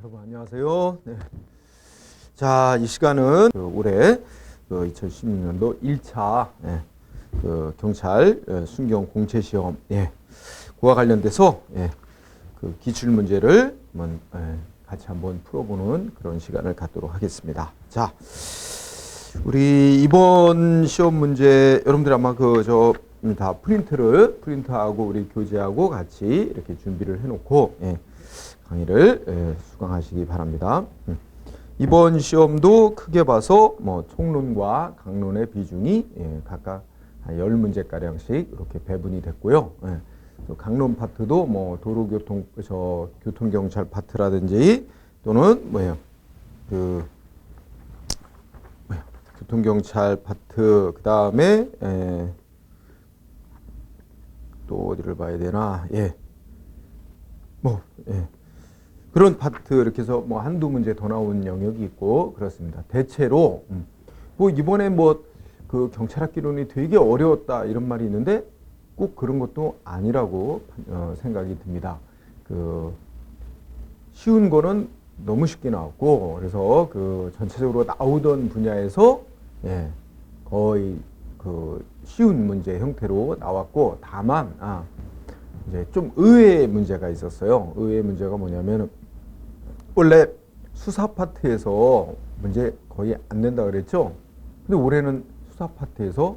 여러분 안녕하세요. 네. 자, 이 시간은 올해 2016년도 1차 경찰 순경 공채 시험 그와 관련돼서 그 기출 문제를 같이 한번 풀어보는 그런 시간을 갖도록 하겠습니다. 자, 우리 이번 시험 문제 여러분들 아마 다 프린트하고 우리 교재하고 같이 이렇게 준비를 해놓고 강의를 수강하시기 바랍니다. 이번 시험도 크게 봐서 총론과 강론의 비중이 각각 한 10문제가량씩 이렇게 배분이 됐고요. 강론 파트도 교통경찰 파트라든지 또는 교통경찰 파트, 그 다음에 또 어디를 봐야 되나? 그런 파트 이렇게 해서 한두 문제 더 나온 영역이 있고 그렇습니다. 대체로 이번에 그 경찰학기론이 되게 어려웠다 이런 말이 있는데 꼭 그런 것도 아니라고 생각이 듭니다. 쉬운 거는 너무 쉽게 나왔고 그래서 전체적으로 나오던 분야에서 거의 쉬운 문제 형태로 나왔고, 다만 이제 좀 의외의 문제가 있었어요. 의외의 문제가 뭐냐면 원래 수사 파트에서 문제 거의 안 낸다 그랬죠. 근데 올해는 수사 파트에서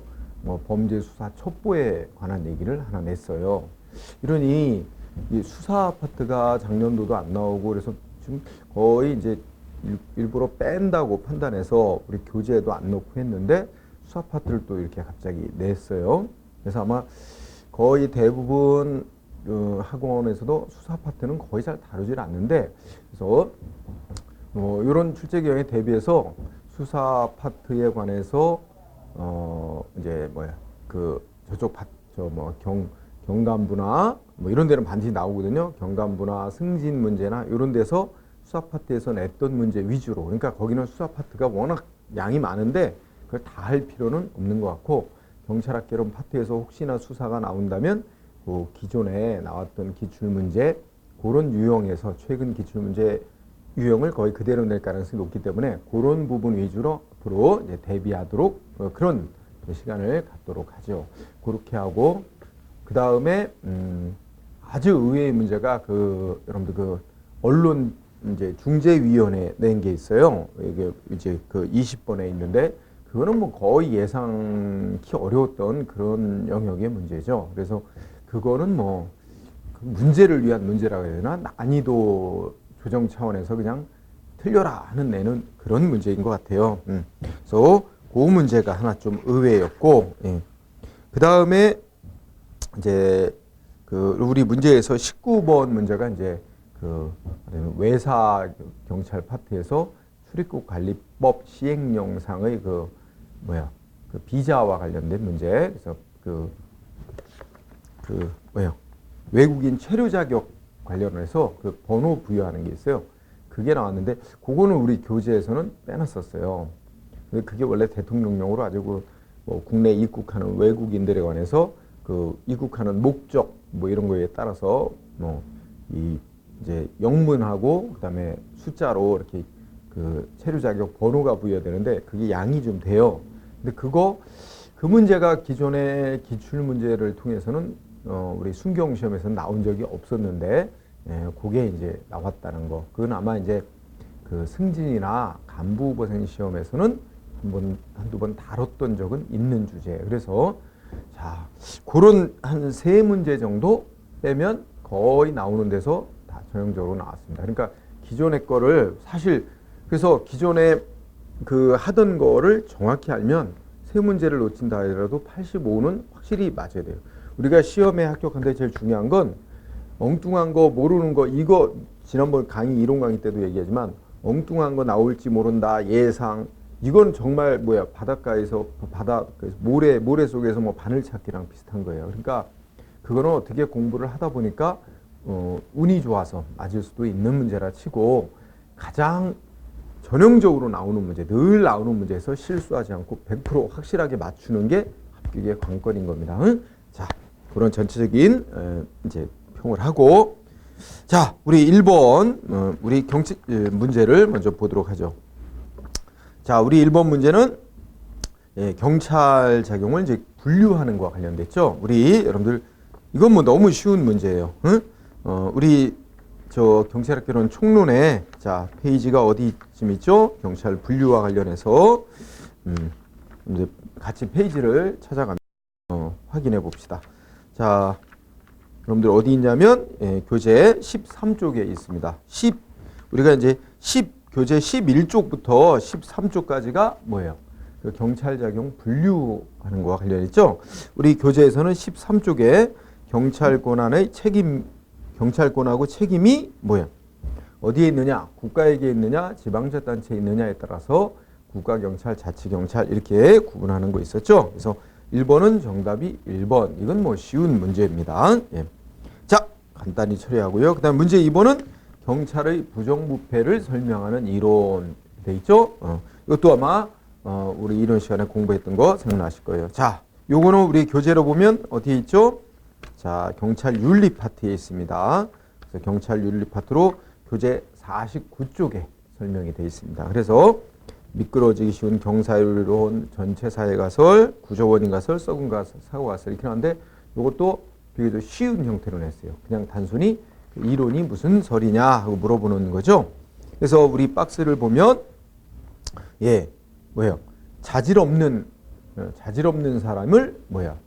범죄 수사 첩보에 관한 얘기를 하나 냈어요. 이러니 이 수사 파트가 작년도도 안 나오고 그래서 지금 거의 이제 일부러 뺀다고 판단해서 우리 교재에도 안 넣고 했는데 수사 파트를 또 이렇게 갑자기 냈어요. 그래서 아마 거의 대부분 학원에서도 수사 파트는 거의 잘 다루질 않는데, 그래서 이런 출제 경향에 대비해서 수사 파트에 관해서 저쪽 경감부나 이런 데는 반드시 나오거든요. 경감부나 승진 문제나 이런 데서 수사 파트에서 냈던 문제 위주로, 그러니까 거기는 수사 파트가 워낙 양이 많은데 그걸 다 할 필요는 없는 것 같고, 경찰학개론 파트에서 혹시나 수사가 나온다면 기존에 나왔던 기출문제 그런 유형에서 최근 기출문제 유형을 거의 그대로 낼 가능성이 높기 때문에 그런 부분 위주로 앞으로 이제 대비하도록 그런 시간을 갖도록 하죠. 그렇게 하고, 그 다음에 아주 의외의 문제가 여러분들 언론 이제 중재위원회 낸 게 있어요. 이게 이제 20번에 있는데 그거는 거의 예상치 어려웠던 그런 영역의 문제죠. 그래서 그거는 그 문제를 위한 문제라고 해야 되나? 난이도 조정 차원에서 그냥 틀려라 하는 내는 그런 문제인 것 같아요. 그래서 그 문제가 하나 좀 의외였고, 그 다음에 이제 우리 문제에서 19번 문제가 이제 외사 경찰 파트에서 출입국 관리법 시행 영상의 비자와 관련된 문제. 그래서 외국인 체류 자격 관련해서 번호 부여하는 게 있어요. 그게 나왔는데 그거는 우리 교재에서는 빼놨었어요. 그게 원래 대통령령으로 아주 국내 입국하는 외국인들에 관해서 입국하는 목적 이런 거에 따라서 이제 영문하고 그다음에 숫자로 이렇게 체류 자격 번호가 부여되는데 그게 양이 좀 돼요. 근데 그 문제가 기존의 기출 문제를 통해서는 우리 순경 시험에서는 나온 적이 없었는데 그게 이제 나왔다는 거. 그건 아마 이제 승진이나 간부 후보생 시험에서는 한두 번 다뤘던 적은 있는 주제. 그래서 자, 그런 한 3문제 정도 빼면 거의 나오는 데서 다 전형적으로 나왔습니다. 그러니까 기존의 거를 사실, 그래서 기존에 하던 거를 정확히 알면 3문제를 놓친다 하더라도 85는 확실히 맞아야 돼요. 우리가 시험에 합격하는데 제일 중요한 건 엉뚱한 거 모르는 거, 이거 지난번 이론 강의 때도 얘기하지만 엉뚱한 거 나올지 모른다, 예상, 이건 정말 바닷가에서 모래 속에서 바늘 찾기랑 비슷한 거예요. 그러니까 그거는 어떻게 공부를 하다 보니까 운이 좋아서 맞을 수도 있는 문제라 치고, 가장 전형적으로 나오는 문제, 늘 나오는 문제에서 실수하지 않고 100% 확실하게 맞추는 게 합격의 관건인 겁니다. 자, 그런 전체적인 이제 평을 하고, 자, 우리 1번 우리 경치 문제를 먼저 보도록 하죠. 자, 우리 1번 문제는 경찰 작용을 이제 분류하는 거와 관련됐죠. 우리 여러분들 이건 뭐 너무 쉬운 문제예요. 응? 우리 저 경찰학개론 총론에 자 페이지가 어디쯤 있죠? 경찰 분류와 관련해서 이제 같이 페이지를 찾아가면 확인해 봅시다. 자, 여러분들 어디 있냐면 교재 13쪽에 있습니다. 우리가 이제 교재 11쪽부터 13쪽까지가 뭐예요? 그 경찰작용 분류하는 거와 관련있죠. 우리 교재에서는 13쪽에 경찰권한의 책임, 경찰권하고 책임이 뭐야? 어디에 있느냐? 국가에게 있느냐? 지방자치단체에 있느냐에 따라서 국가경찰, 자치경찰 이렇게 구분하는 거 있었죠. 그래서 1번은 정답이 1번. 이건 뭐 쉬운 문제입니다. 예. 자, 간단히 처리하고요. 그 다음 문제 2번은 경찰의 부정부패를 설명하는 이론 돼 있죠. 이것도 아마 우리 이론 시간에 공부했던 거 생각나실 거예요. 자, 요거는 우리 교재로 보면 어디에 있죠? 자, 경찰 윤리 파트에 있습니다. 그래서 경찰 윤리 파트로 교재 49쪽에 설명이 되어 있습니다. 그래서 미끄러지기 쉬운 경사윤리론, 전체 사회 가설, 구조 원인 가설, 썩은 가설, 사고 가설 이렇게 나왔는데 이것도 비교적 쉬운 형태로 냈어요. 그냥 단순히 이론이 무슨 설이냐 하고 물어보는 거죠. 그래서 우리 박스를 보면 뭐예요? 자질 없는 사람을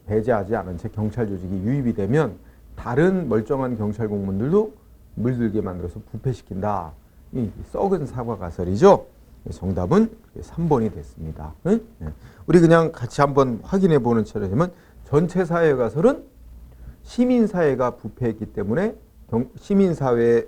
배제하지 않은 채 경찰 조직이 유입이 되면 다른 멀쩡한 경찰 공무원들도 물들게 만들어서 부패시킨다. 이 썩은 사과 가설이죠. 정답은 3번이 됐습니다. 응? 우리 그냥 같이 한번 확인해 보는 차례지만 전체 사회 가설은 시민사회가 부패했기 때문에 시민사회에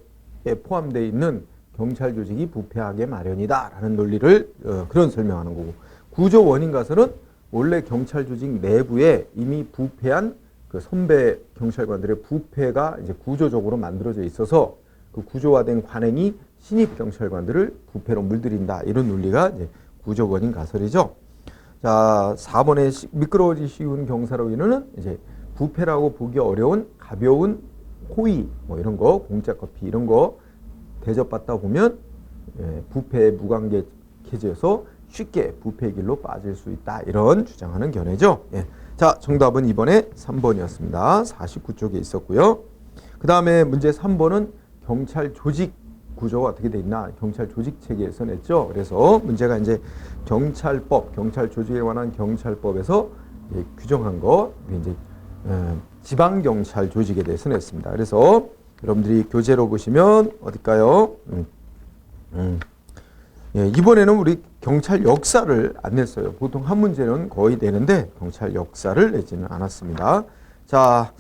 포함되어 있는 경찰 조직이 부패하게 마련이다 라는 논리를 그런 설명하는 거고, 구조 원인 가설은 원래 경찰 조직 내부에 이미 부패한 그 선배 경찰관들의 부패가 이제 구조적으로 만들어져 있어서 그 구조화된 관행이 신입 경찰관들을 부패로 물들인다. 이런 논리가 이제 구조 원인 가설이죠. 자, 4번에 미끄러워지기 쉬운 경사로 인해는 이제 부패라고 보기 어려운 가벼운 호의 뭐 이런 거, 공짜 커피 이런 거 대접받다 보면 부패에 무관계해져서 쉽게 부패의 길로 빠질 수 있다. 이런 주장하는 견해죠. 자, 정답은 이번에 3번이었습니다. 49쪽에 있었고요. 그 다음에 문제 3번은 경찰 조직 구조가 어떻게 돼 있나? 경찰 조직 체계에서 냈죠. 그래서 문제가 이제 경찰법, 경찰 조직에 관한 경찰법에서 규정한 거, 이제 지방 경찰 조직에 대해서 냈습니다. 그래서 여러분들이 교재로 보시면 어딜까요? 이번에는 우리 경찰 역사를 안 냈어요. 보통 한 문제는 거의 되는데 경찰 역사를 내지는 않았습니다. 자,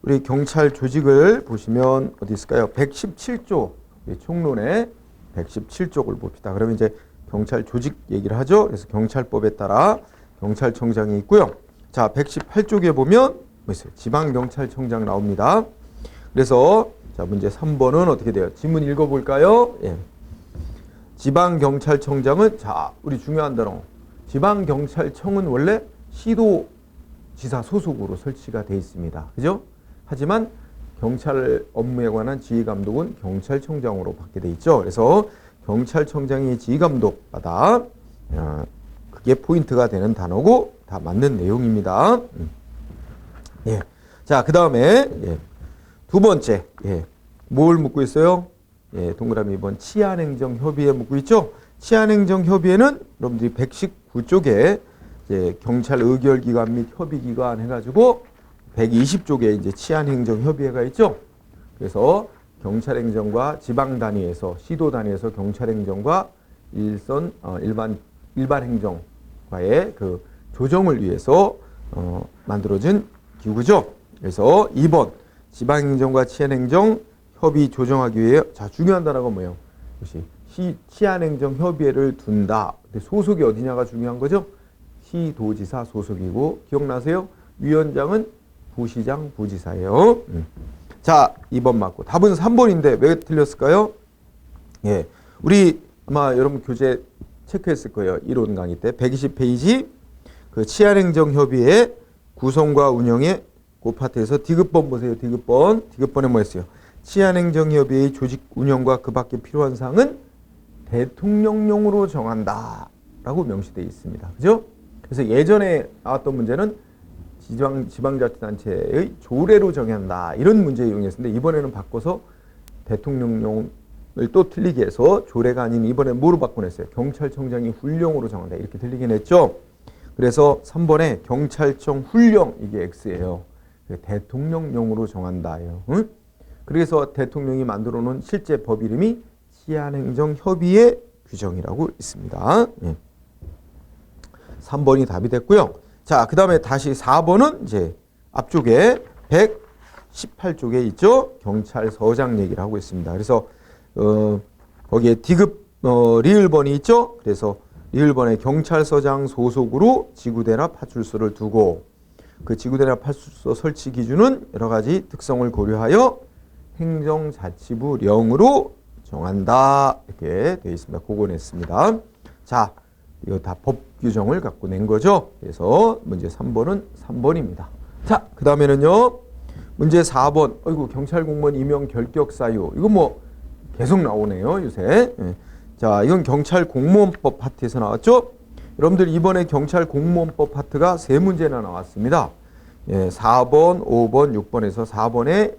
우리 경찰 조직을 보시면 어디 있을까요? 117조, 총론의 117쪽을 봅시다. 그러면 이제 경찰 조직 얘기를 하죠. 그래서 경찰법에 따라 경찰청장이 있고요. 자, 118쪽에 보면 뭐 있어요? 지방경찰청장 나옵니다. 그래서 자, 문제 3번은 어떻게 돼요? 지문 읽어볼까요? 지방경찰청장은 자, 우리 중요한 단어. 지방경찰청은 원래 시도지사 소속으로 설치가 되어 있습니다. 그죠? 하지만 경찰 업무에 관한 지휘감독은 경찰청장으로 받게 돼 있죠. 그래서 경찰청장이 지휘감독받아. 그게 포인트가 되는 단어고 다 맞는 내용입니다. 자, 그 다음에 두 번째 뭘 묻고 있어요? 동그라미 2번 치안행정협의회 묻고 있죠. 치안행정협의회는 여러분들이 119쪽에 경찰 의결기관 및 협의기관 해가지고 120쪽에 이제 치안행정협의회가 있죠. 그래서 경찰행정과 지방 단위에서 시도 단위에서 경찰행정과 일반 행정과의 그 조정을 위해서 만들어진 기구죠. 그래서 2번 지방행정과 치안행정 협의 조정하기 위해 자, 중요한 단어가 뭐예요? 역시 치안행정협의회를 둔다. 근데 소속이 어디냐가 중요한 거죠. 시도지사 소속이고 기억나세요? 위원장은 부시장, 부지사예요. 자, 2번 맞고 답은 3번인데 왜 틀렸을까요? 우리 아마 여러분 교재 체크했을 거예요. 이론 강의 때 120페이지 그 치안행정협의회 구성과 운영의 그 파트에서 디귿번 보세요. 디귿번에 뭐였어요? 치안행정협의회의 조직 운영과 그 밖에 필요한 사항은 대통령령으로 정한다라고 명시되어 있습니다. 그죠? 그래서 예전에 나왔던 문제는 지방자치단체의 조례로 정한다 이런 문제 이용했는데 이번에는 바꿔서 대통령령을 또 틀리게 해서 조례가 아닌 이번에 뭐로 바꿔냈어요? 경찰청장이 훈령으로 정한다 이렇게 틀리긴 했죠. 그래서 3번에 경찰청 훈령 이게 X예요. 대통령령으로 정한다예요. 응? 그래서 대통령이 만들어 놓은 실제 법 이름이 치안행정협의회 규정이라고 있습니다. 예. 3번이 답이 됐고요. 자, 그 다음에 다시 4번은 이제 앞쪽에 118쪽에 있죠. 경찰서장 얘기를 하고 있습니다. 그래서 거기에 D급 리을번이 있죠. 그래서 리을번에 경찰서장 소속으로 지구대나 파출소를 두고 그 지구대나 파출소 설치 기준은 여러 가지 특성을 고려하여 행정자치부령으로 정한다 이렇게 되어 있습니다. 그거 냈습니다. 자, 이거 다 법 규정을 갖고 낸 거죠. 그래서 문제 3번은 3번입니다. 자, 그 다음에는요. 문제 4번. 어이구, 경찰 공무원 임용 결격 사유. 이거 뭐 계속 나오네요, 요새. 예. 자, 이건 경찰 공무원법 파트에서 나왔죠. 여러분들 이번에 경찰 공무원법 파트가 3문제나 나왔습니다. 예, 4번, 5번, 6번에서 4번에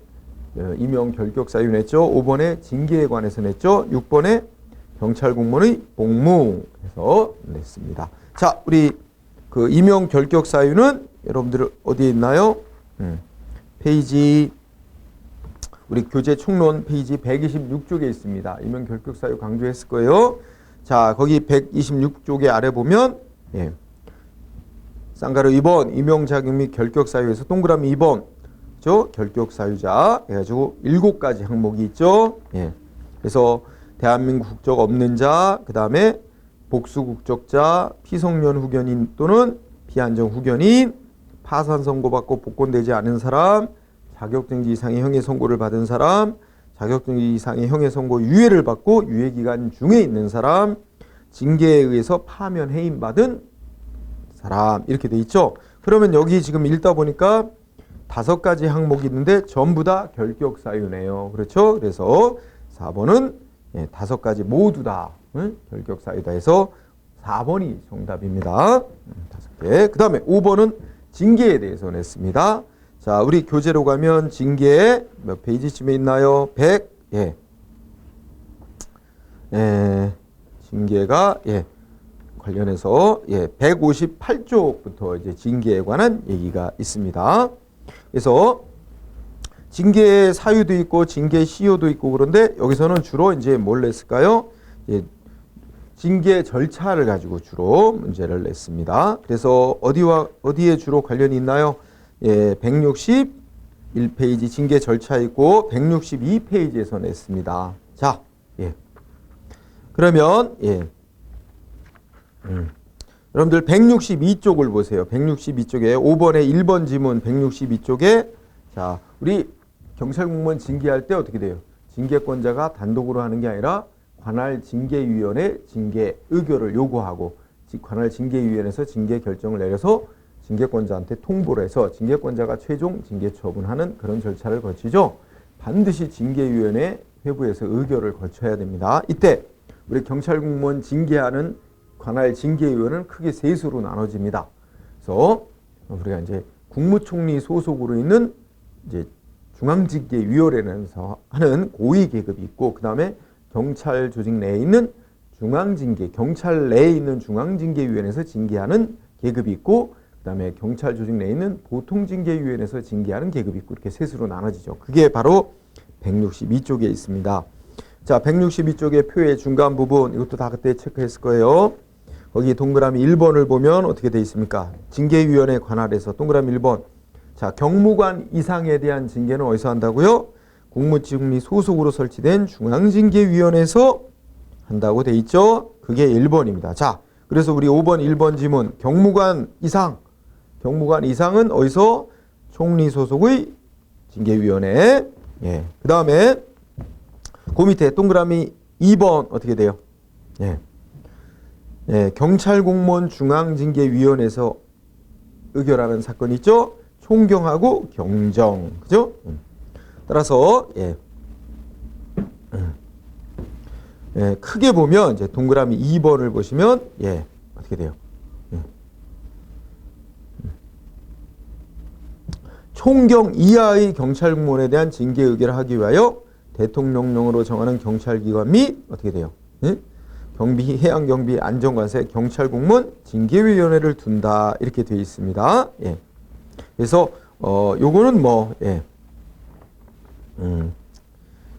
임용 결격 사유 냈죠. 5번에 징계에 관해서 냈죠. 6번에 경찰 공무원의 복무에서 냈습니다. 자, 우리 그 임용 결격 사유는 여러분들 어디에 있나요? 페이지 우리 교재 총론 페이지 126쪽에 있습니다. 임용 결격 사유 강조했을 거예요. 자, 거기 126쪽에 아래 보면 예. 쌍가루 2번 임용 자격 및 결격 사유에서 동그라미 2번 죠? 결격 사유자 해가지고 7가지 항목이 있죠. 예. 그래서 대한민국 국적 없는 자, 그 다음에 복수 국적자, 피성년 후견인 또는 피한정 후견인, 파산 선고받고 복권되지 않은 사람, 자격정지 이상의 형의 선고를 받은 사람, 자격정지 이상의 형의 선고 유예를 받고 유예기간 중에 있는 사람, 징계에 의해서 파면 해임받은 사람 이렇게 돼 있죠. 그러면 여기 지금 읽다 보니까 5가지 항목이 있는데 전부 다 결격 사유네요. 그렇죠? 그래서 4번은 5가지 모두 다 결격 사유다 해서 4번이 정답입니다. 5개. 그 다음에 5번은 징계에 대해서 냈습니다. 자, 우리 교재로 가면 징계 몇 페이지쯤에 있나요? 100. 예. 징계가 관련해서 158쪽부터 이제 징계에 관한 얘기가 있습니다. 그래서 징계 사유도 있고 징계 시효도 있고 그런데 여기서는 주로 이제 뭘 냈을까요? 징계 절차를 가지고 주로 문제를 냈습니다. 그래서 어디에 주로 관련이 있나요? 161페이지 징계 절차 있고 162페이지에서 냈습니다. 자, 그러면 여러분들 162쪽을 보세요. 162쪽에 5번에 1번 지문 162쪽에 자, 우리 경찰 공무원 징계할 때 어떻게 돼요? 징계권자가 단독으로 하는 게 아니라 관할 징계위원회 징계 의결을 요구하고 관할 징계위원회에서 징계 결정을 내려서 징계권자한테 통보를 해서 징계권자가 최종 징계 처분하는 그런 절차를 거치죠. 반드시 징계위원회 회부에서 의결을 거쳐야 됩니다. 이때 우리 경찰 공무원 징계하는 관할 징계위원회는 크게 3수로 나눠집니다. 그래서 우리가 이제 국무총리 소속으로 있는 이제 중앙징계위원회에서 하는 고위 계급이 있고 그 다음에 경찰 조직 내에 있는 중앙징계, 경찰 내에 있는 중앙징계위원회에서 징계하는 계급이 있고 그 다음에 경찰 조직 내에 있는 보통징계위원회에서 징계하는 계급이 있고 이렇게 3수로 나눠지죠. 그게 바로 162쪽에 있습니다. 자, 162쪽의 표의 중간 부분 이것도 다 그때 체크했을 거예요. 거기 동그라미 1번을 보면 어떻게 돼 있습니까? 징계위원회 관할에서 동그라미 1번 자, 경무관 이상에 대한 징계는 어디서 한다고요? 국무총리 소속으로 설치된 중앙징계위원회에서 한다고 돼 있죠. 그게 1번입니다. 자, 그래서 우리 5번 1번 지문 경무관 이상 경무관 이상은 어디서? 총리 소속의 징계위원회. 그 다음에 그 밑에 동그라미 2번 어떻게 돼요? 경찰공무원 중앙징계위원회에서 의결하는 사건 있죠? 총경하고 경정. 그죠? 따라서 예, 크게 보면 이제 동그라미 2번을 보시면 예, 어떻게 돼요? 예. 총경 이하의 경찰 공무원에 대한 징계 의결을 하기 위하여 대통령령으로 정하는 경찰기관 및 어떻게 돼요? 예? 경비, 해양경비, 안전관세, 경찰공무원 징계위원회를 둔다 이렇게 되어 있습니다. 예. 그래서 요거는 뭐 예.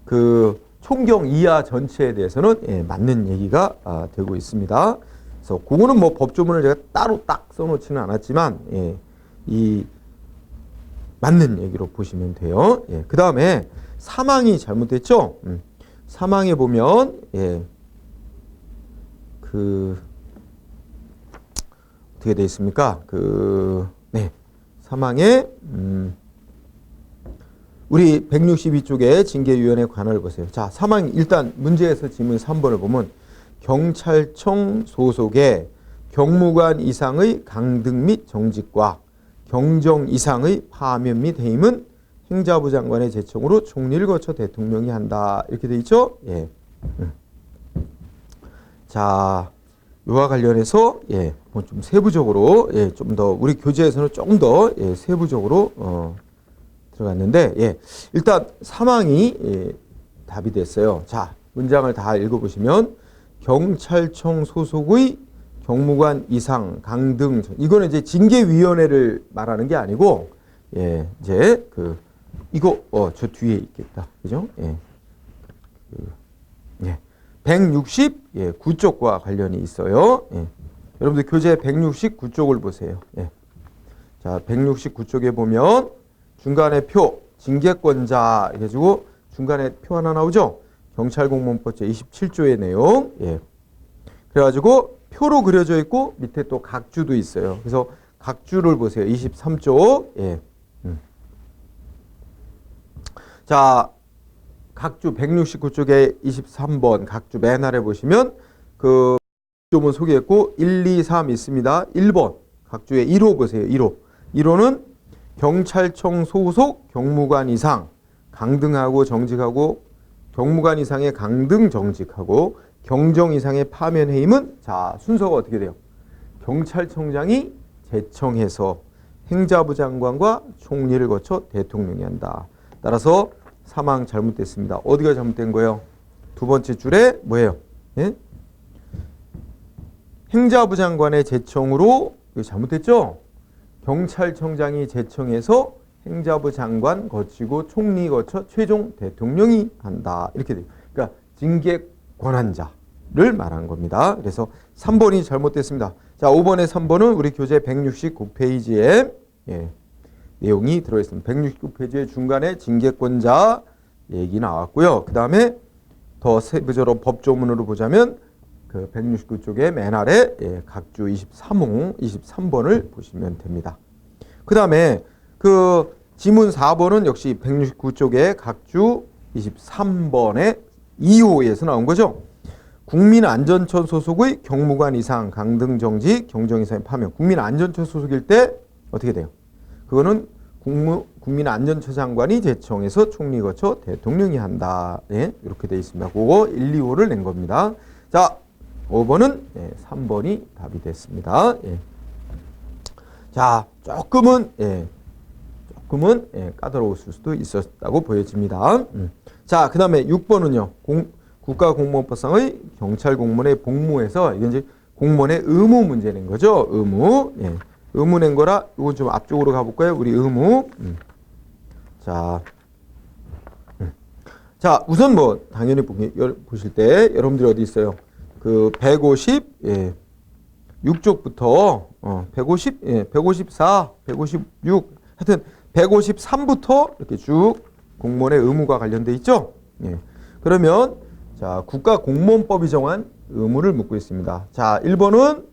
그 총경 이하 전체에 대해서는 예, 맞는 얘기가 되고 있습니다. 그래서 그거는 뭐 법조문을 제가 따로 딱 써놓지는 않았지만 예, 이 맞는 얘기로 보시면 돼요. 예, 그 다음에 사망이 잘못됐죠. 사망에 보면 예, 그 어떻게 되어 있습니까? 네, 사망에 우리 162쪽에 징계위원회 관할 보세요. 자, 사망 일단 문제에서 지문 3번을 보면 경찰청 소속의 경무관 이상의 강등 및 정직과 경정 이상의 파면 및 해임은 행자부 장관의 제청으로 총리를 거쳐 대통령이 한다. 이렇게 돼 있죠? 예. 자, 이와 관련해서 예, 뭐 좀 세부적으로 예, 좀 더 우리 교재에서는 조금 더 예, 세부적으로 들어갔는데 예, 일단 사망이 예, 답이 됐어요. 자, 문장을 다 읽어보시면 경찰청 소속의 경무관 이상 강등 이거는 이제 징계위원회를 말하는 게 아니고 예, 이제 이거 저 뒤에 있겠다, 그죠? 예, 예, 169쪽과 관련이 있어요. 예. 여러분들 교재 169쪽을 보세요. 예. 자, 169쪽에 보면 중간에 표, 징계권자 해가지고 중간에 표 하나 나오죠? 경찰공무원법 제27조의 내용. 예. 그래가지고 표로 그려져 있고 밑에 또 각주도 있어요. 그래서 각주를 보세요. 23조. 예. 자, 각주 169쪽에 23번 각주 맨 아래 보시면 그 조문 소개했고 1, 2, 3 있습니다. 1번 각주의 1호 보세요. 1호. 1호는 경찰청 소속 경무관 이상 강등하고 정직하고 경무관 이상의 강등 정직하고 경정 이상의 파면 해임은 자 순서가 어떻게 돼요? 경찰청장이 제청해서 행자부 장관과 총리를 거쳐 대통령이 한다. 따라서 사망 잘못됐습니다. 어디가 잘못된 거예요? 두 번째 줄에 뭐예요? 예? 행자부 장관의 제청으로 이거 잘못됐죠? 경찰청장이 제청해서 행자부 장관 거치고 총리 거쳐 최종 대통령이 한다. 이렇게 돼요. 그러니까 징계 권한자를 말한 겁니다. 그래서 3번이 잘못됐습니다. 자, 5번에 3번은 우리 교재 169페이지에 예, 내용이 들어있습니다. 169페이지의 중간에 징계권자 얘기 나왔고요. 그 다음에 더 세부적으로 법조문으로 보자면 그 169쪽의 맨 아래 예, 각주 23호, 23번을 보시면 됩니다. 그 다음에 그 지문 4번은 역시 169쪽의 각주 23번의 2호에서 나온 거죠. 국민안전처 소속의 경무관 이상 강등정직 경정 이상의 파면. 국민안전처 소속일 때 어떻게 돼요? 그거는 국민안전처 장관이 제청해서 총리 거쳐 대통령이 한다. 예, 이렇게 되어 있습니다. 그거 1, 2호를 낸 겁니다. 자, 5번은 예, 3번이 답이 됐습니다. 예. 자, 조금은 까다로울 수도 있었다고 보여집니다. 자, 그 다음에 6번은요. 국가공무원법상의 경찰공무원의 복무에서 이건 이제 공무원의 의무 문제 낸 거죠. 의무. 예. 의무 낸 거라 이거 좀 앞쪽으로 가볼까요? 우리 의무. 자, 자, 우선 뭐 당연히 보실 때 여러분들이 어디 있어요? 그 156쪽부터 154, 156 하여튼 153부터 이렇게 쭉 공무원의 의무가 관련돼 있죠. 예. 그러면 자, 국가공무원법이 정한 의무를 묻고 있습니다. 자, 1번은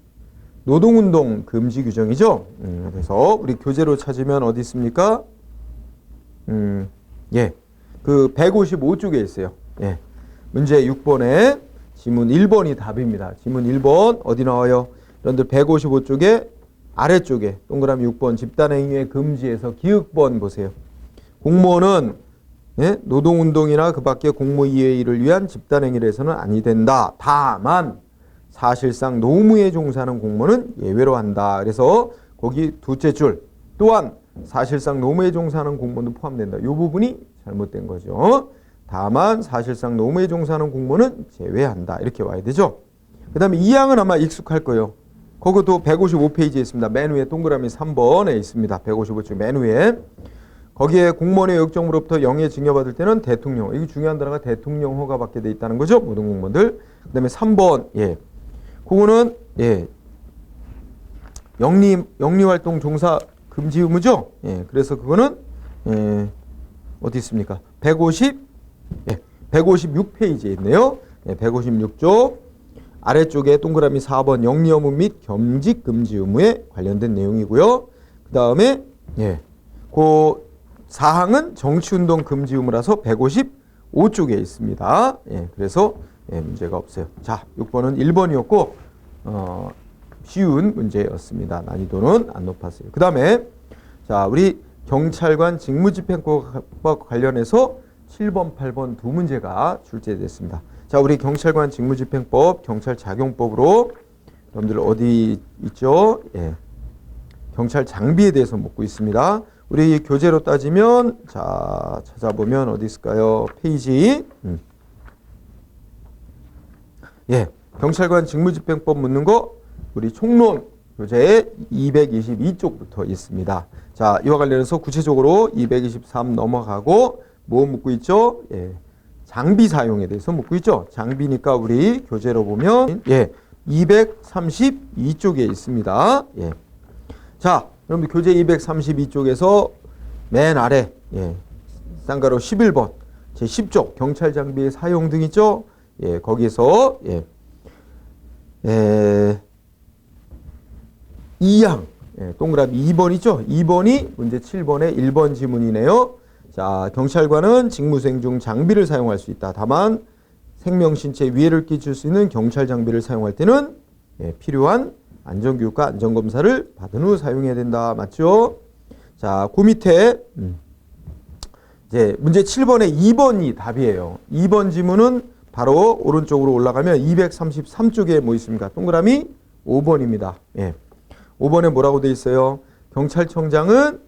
노동운동 금지 규정이죠. 그래서 우리 교재로 찾으면 어디 있습니까? 예, 그 155쪽에 있어요. 예, 문제 6번에 지문 1번이 답입니다. 지문 1번 어디 나와요? 여러분들 155쪽에 아래쪽에 동그라미 6번 집단행위의 금지에서 기획번 보세요. 공무원은 예? 노동운동이나 그 밖의 공무 이외의 일을 위한 집단행위를 해서는 아니 된다. 다만 사실상 노무에 종사하는 공무원은 예외로 한다. 그래서 거기 둘째 줄 또한 사실상 노무에 종사하는 공무원도 포함된다. 이 부분이 잘못된 거죠. 다만 사실상 노무에 종사하는 공무원은 제외한다. 이렇게 와야 되죠. 그 다음에 2항은 아마 익숙할 거예요. 그것도 155페이지에 있습니다. 맨 위에 동그라미 3번에 있습니다. 155쪽 맨 위에. 거기에 공무원의 역정으로부터 영예 증여받을 때는 대통령, 이게 중요한 단어가 대통령 허가받게 돼 있다는 거죠. 모든 공무원들. 그 다음에 3번, 예. 그거는, 예. 영리활동 종사 금지 의무죠. 예. 그래서 그거는, 예. 어디 있습니까? 156페이지에 있네요. 예. 156쪽. 아래쪽에 동그라미 4번 영리 의무 및 겸직 금지 의무에 관련된 내용이고요. 그 다음에, 예. 그 사항은 정치운동 금지 의무라서 155쪽에 있습니다. 예, 그래서 예, 문제가 없어요. 자, 6번은 1번이었고 쉬운 문제였습니다. 난이도는 안 높았어요. 그 다음에 자, 우리 경찰관 직무집행법 관련해서 7번, 8번 두 문제가 출제됐습니다. 자, 우리 경찰관 직무집행법, 경찰작용법으로 여러분들 어디 있죠? 예, 경찰 장비에 대해서 묻고 있습니다. 우리 교재로 따지면 자 찾아보면 어디 있을까요? 페이지 예 경찰관 직무집행법 묻는 거 우리 총론 교재 222쪽부터 있습니다. 자 이와 관련해서 구체적으로 223 넘어가고 뭐 묻고 있죠? 예 장비 사용에 대해서 묻고 있죠. 장비니까 우리 교재로 보면 예 232쪽에 있습니다. 예 자. 여러분들 교재 232쪽에서 맨 아래 예, 쌍가로 11번 제 10조 경찰 장비의 사용 등 있죠. 예, 거기서 2항 동그라미 2번 있죠. 2번이 문제 7번의 1번 지문이네요. 자, 경찰관은 직무수행 중 장비를 사용할 수 있다. 다만 생명 신체에 위해를 끼칠 수 있는 경찰 장비를 사용할 때는 필요한 안전교육과 안전검사를 받은 후 사용해야 된다. 맞죠? 자, 그 밑에 이제 문제 7번의 2번이 답이에요. 2번 지문은 바로 오른쪽으로 올라가면 233쪽에 뭐 있습니까? 동그라미 5번입니다. 예. 5번에 뭐라고 돼 있어요? 경찰청장은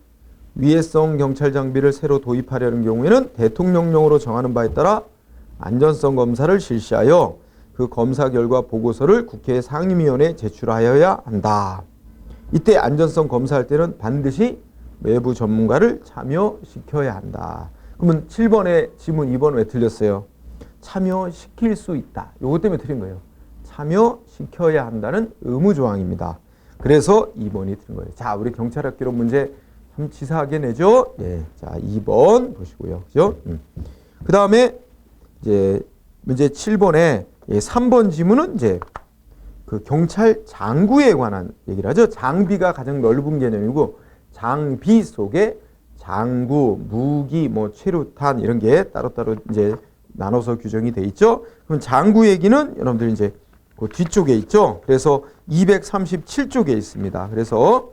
위해성 경찰 장비를 새로 도입하려는 경우에는 대통령령으로 정하는 바에 따라 안전성 검사를 실시하여 그 검사 결과 보고서를 국회 상임위원회에 제출하여야 한다. 이때 안전성 검사할 때는 반드시 외부 전문가를 참여시켜야 한다. 그러면 7번의 지문 2번 왜 틀렸어요? 참여시킬 수 있다. 요것 때문에 틀린 거예요. 참여시켜야 한다는 의무조항입니다. 그래서 2번이 틀린 거예요. 자, 우리 경찰학기로 문제 참 치사하게 내죠? 예. 자, 2번 보시고요. 그죠? 그 다음에 이제 문제 7번에 3번 지문은 이제 그 경찰 장구에 관한 얘기를 하죠. 장비가 가장 넓은 개념이고 장비 속에 장구, 무기, 뭐 최루탄 이런 게 따로따로 이제 나눠서 규정이 돼 있죠. 그럼 장구 얘기는 여러분들 이제 그 뒤쪽에 있죠. 그래서 237쪽에 있습니다. 그래서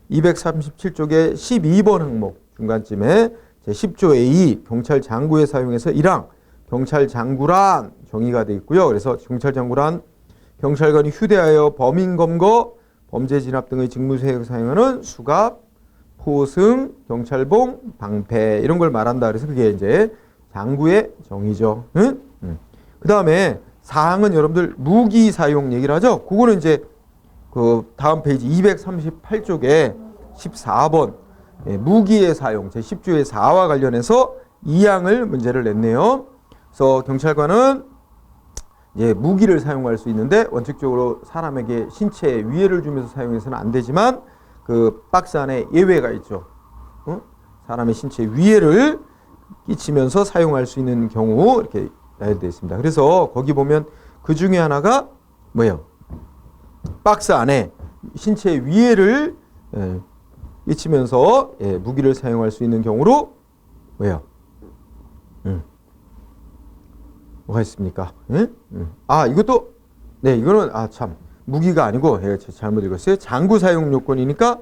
237쪽에 12번 항목 중간쯤에 제 10조 A 경찰 장구에 사용해서 1항 경찰 장구란 정의가 되어 있고요. 그래서 경찰 장구란 경찰관이 휴대하여 범인 검거, 범죄 진압 등의 직무 수행에 사용하는 수갑, 포승, 경찰봉, 방패 이런 걸 말한다. 그래서 그게 이제 장구의 정의죠. 응? 그 다음에 사항은 여러분들 무기 사용 얘기를 하죠. 그거는 이제 그 다음 페이지 238쪽에 14번 무기의 사용 제 10조의 4와 관련해서 2항을 문제를 냈네요. 그래서 경찰관은 무기를 사용할 수 있는데 원칙적으로 사람에게 신체에 위해를 주면서 사용해서는 안 되지만 그 박스 안에 예외가 있죠. 사람의 신체에 위해를 끼치면서 사용할 수 있는 경우 이렇게 나열되어 있습니다. 그래서 거기 보면 그 중에 하나가 뭐예요? 박스 안에 신체에 위해를 끼치면서 무기를 사용할 수 있는 경우로 뭐예요? 뭐가 있습니까? 아, 이것도, 네, 이거는, 참, 무기가 아니고, 잘못 읽었어요. 장구 사용 요건이니까,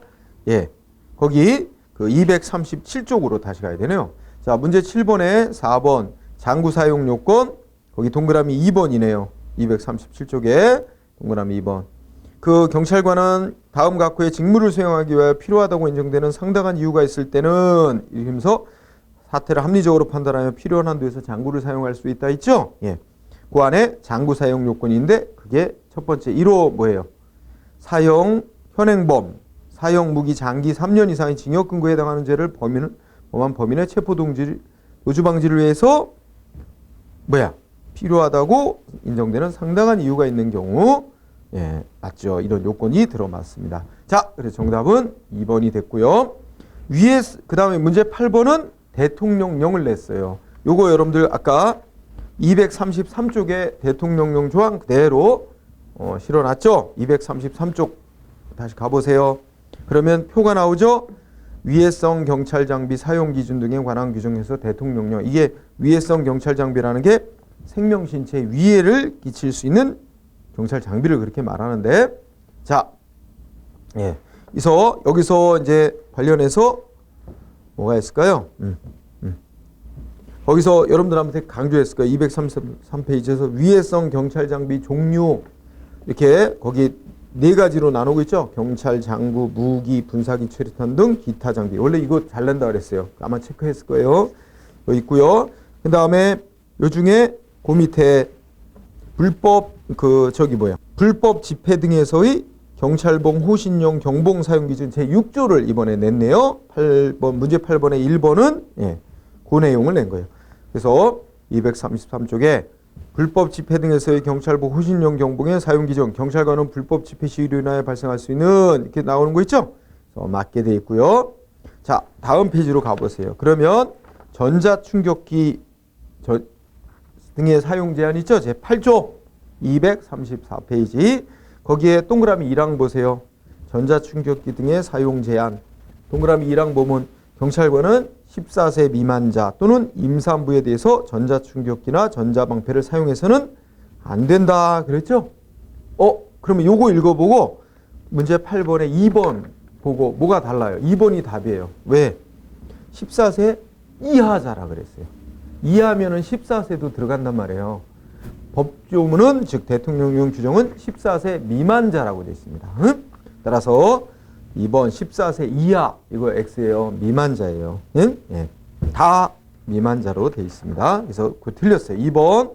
거기, 그 237쪽으로 다시 가야 되네요. 자, 문제 7번에 4번 장구 사용 요건 거기 동그라미 2번이네요. 237쪽에 동그라미 2번. 그 경찰관은 다음 각호의 직무를 수행하기 위해 필요하다고 인정되는 상당한 이유가 있을 때는 이러면서 사태를 합리적으로 판단하며 필요한 한도에서 장구를 사용할 수 있다 있죠? 예. 그 안에 장구 사용 요건인데 그게 첫 번째 1호 뭐예요? 사형 현행범, 사형 무기 장기 3년 이상의 징역 근거에 해당하는 죄를 범한 범인의 체포 동지 도주 방지를 위해서 필요하다고 인정되는 상당한 이유가 있는 경우 예, 맞죠. 이런 요건이 들어맞습니다. 자, 그래서 정답은 2번이 됐고요. 위에 그 다음에 문제 8번은 대통령령을 냈어요. 요거 여러분들 아까 233쪽에 대통령령 조항 그대로 실어놨죠. 233쪽 다시 가보세요. 그러면 표가 나오죠. 위해성 경찰 장비 사용 기준 등에 관한 규정에서 대통령령, 이게 위해성 경찰 장비라는 게 생명 신체에 위해를 끼칠 수 있는 경찰 장비를 그렇게 말하는데, 자, 예, 그래서 여기서 이제 관련해서 뭐가 있을까요? 거기서 여러분들한테 강조했을 거예요. 233페이지에서 위해성 경찰 장비 종류 이렇게 거기 네 가지로 나누고 있죠. 경찰 장구, 무기, 분사기, 최루탄 등 기타 장비. 원래 이거 잘 낸다 그랬어요. 아마 체크했을 거예요. 여기 있고요. 그 다음에 요 중에 그 밑에 불법 불법 집회 등에서의 경찰봉, 호신용, 경봉 사용 기준 제6조를 이번에 냈네요. 8번 문제 8번에 1번은 예, 그 내용을 낸 거예요. 그래서 233쪽에 불법 집회 등에서의 경찰복, 호신용 경봉의 사용 기준, 경찰관은 불법 집회 시위로 인하여 발생할 수 있는 이렇게 나오는 거 있죠? 그래서 맞게 돼 있고요. 자, 다음 페이지로 가보세요. 그러면 전자충격기 등의 사용 제한 있죠? 제 8조 234페이지 거기에 동그라미 1항 보세요. 전자충격기 등의 사용 제한. 동그라미 1항 보면 경찰관은 14세 미만자 또는 임산부에 대해서 전자충격기나 전자방패를 사용해서는 안 된다 그랬죠? 그러면 요거 읽어보고 문제 8번에 2번 보고 뭐가 달라요? 2번이 답이에요. 왜? 14세 이하자라 그랬어요. 이하면은 14세도 들어간단 말이에요. 법조문은 즉 대통령령 규정은 14세 미만자라고 되어 있습니다. 따라서 2번 14세 이하 이거 X예요. 미만자예요. 응? 예. 다 미만자로 되어 있습니다. 그래서 그거 틀렸어요. 2번.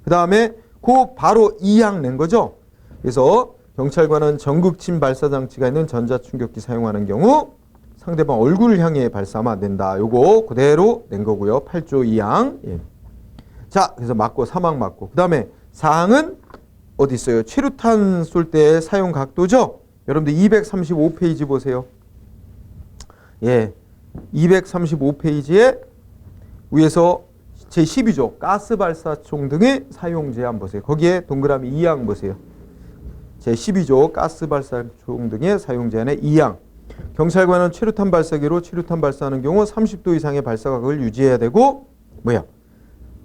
그 다음에 그 바로 2항 낸 거죠. 그래서 경찰관은 전극침 발사 장치가 있는 전자충격기 사용하는 경우 상대방 얼굴을 향해 발사하면 안 된다. 요거 그대로 낸 거고요. 8조 2항. 예. 자, 그래서 맞고 3항 맞고. 그 다음에 4항은 어디 있어요? 최루탄 쏠 때 사용 각도죠. 여러분들 235페이지 보세요. 예, 235페이지에 위에서 제12조 가스발사총 등의 사용 제한 보세요. 거기에 동그라미 2항 보세요. 제12조 가스발사총 등의 사용 제한의 2항. 경찰관은 최루탄 발사기로 최루탄 발사하는 경우 30도 이상의 발사각을 유지해야 되고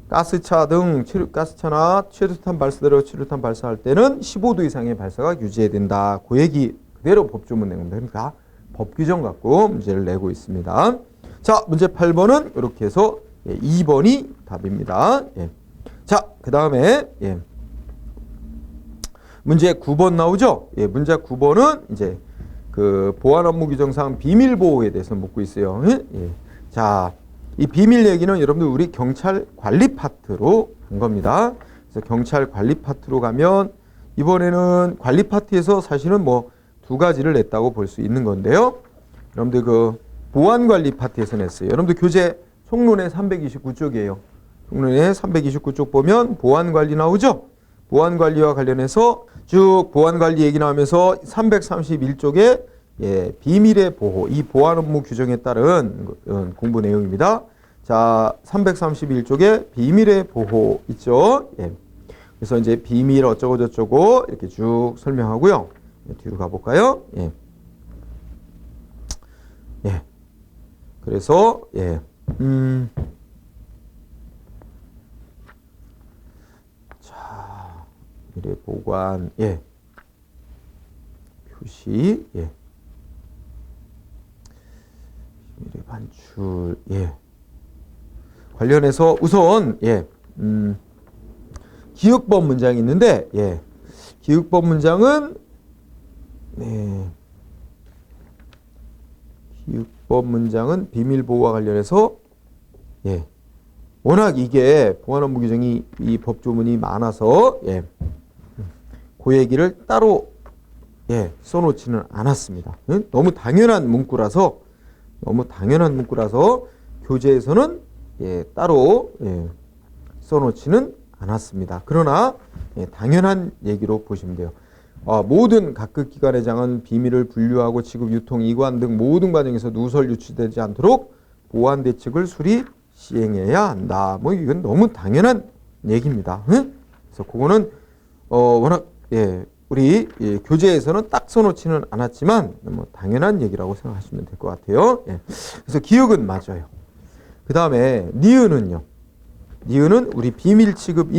가스차나 최루탄 발사대로 최루탄 발사할 때는 15도 이상의 발사각 유지해야 된다. 그 얘기 그대로 법조문 내용입니다. 그러니까 법 규정 갖고 문제를 내고 있습니다. 자, 문제 8번은 이렇게 해서 2번이 답입니다. 예. 자, 그 다음에 문제 9번 나오죠? 예, 문제 9번은 이제 그 보안 업무 규정상 비밀 보호에 대해서 묻고 있어요. 예. 자, 이 비밀 얘기는 여러분들 우리 경찰 관리 파트로 간 겁니다. 그래서 경찰 관리 파트로 가면 이번에는 관리 파트에서 사실은 뭐 두 가지를 냈다고 볼 수 있는 건데요. 여러분들 그 보안 관리 파트에서 냈어요. 여러분들 교재 총론의 329쪽이에요. 총론의 329쪽 보면 보안 관리 나오죠? 보안 관리와 관련해서 쭉 보안 관리 얘기 나오면서 331쪽에 비밀의 보호, 이 보안 업무 규정에 따른 공부 내용입니다. 자, 331쪽에 비밀의 보호 있죠? 예. 그래서 이제 비밀 어쩌고 저쩌고 이렇게 쭉 설명하고요. 뒤로 가볼까요? 예. 예. 그래서, 자, 비밀의 보관, 표시, 비밀의 반출, 관련해서 우선 기획법 문장이 있는데 기획법 문장은 기획법 문장은 비밀 보호와 관련해서 워낙 이게 보안업무 규정이 이 법조문이 많아서 그 얘기를 따로 써놓지는 않았습니다. 너무 당연한 문구라서 교재에서는 따로 써놓지는 않았습니다. 그러나 당연한 얘기로 보시면 돼요. 모든 각급 기관의 장은 비밀을 분류하고 취급, 유통, 이관 등 모든 과정에서 누설 유출되지 않도록 보안 대책을 수립 시행해야 한다. 뭐 이건 너무 당연한 얘기입니다. 그래서 그거는 워낙 우리 교재에서는 딱 써놓지는 않았지만 뭐 당연한 얘기라고 생각하시면 될 것 같아요. 그래서 기억은 맞아요. 그 다음에 니은은요. 니은은 우리 비밀 취급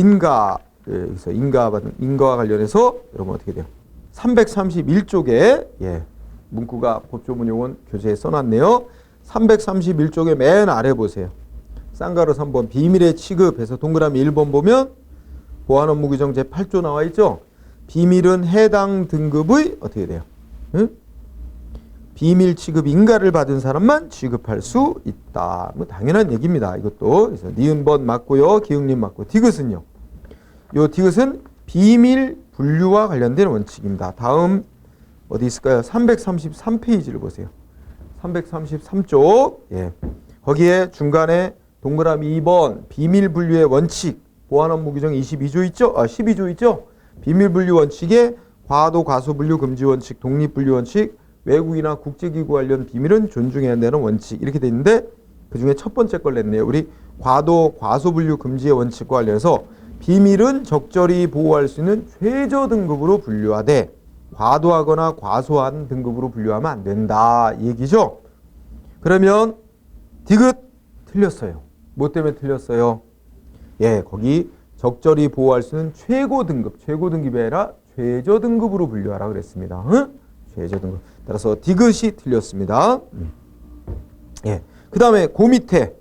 그래서 인가와 관련해서 여러분 어떻게 돼요? 331쪽에 문구가 법조문 용어는 교재에 써놨네요. 331쪽에 맨 아래 보세요. 쌍가루 3번 비밀의 취급해서 동그라미 1번 보면 보안업무 규정 제8조 나와 있죠. 비밀은 해당 등급의 어떻게 돼요? 비밀 취급 인가를 받은 사람만 취급할 수 있다. 뭐 당연한 얘기입니다. 이것도. 그래서 니은번 맞고요. 기흥님 맞고. 디귿은요. 요 디귿은 비밀 분류와 관련된 원칙입니다. 다음 어디 있을까요? 333페이지를 보세요. 333쪽. 거기에 중간에 동그라미 2번 비밀 분류의 원칙 보안업무 규정 22조 있죠? 12조 있죠? 비밀 분류 원칙에 과도 과소 분류 금지 원칙, 독립 분류 원칙, 외국이나 국제기구 관련 비밀은 존중해야 한다는 원칙 이렇게 돼 있는데 그 중에 첫 번째 걸 냈네요. 우리 과도 과소 분류 금지의 원칙과 관련해서 비밀은 적절히 보호할 수 있는 최저 등급으로 분류하되 과도하거나 과소한 등급으로 분류하면 안 된다 이 얘기죠. 그러면 디귿 틀렸어요. 뭐 때문에 틀렸어요? 거기 적절히 보호할 수 있는 최고 등급이 아니라 최저 등급으로 분류하라 그랬습니다. 최저 등급. 따라서 디귿이 틀렸습니다. 그 다음에 그 밑에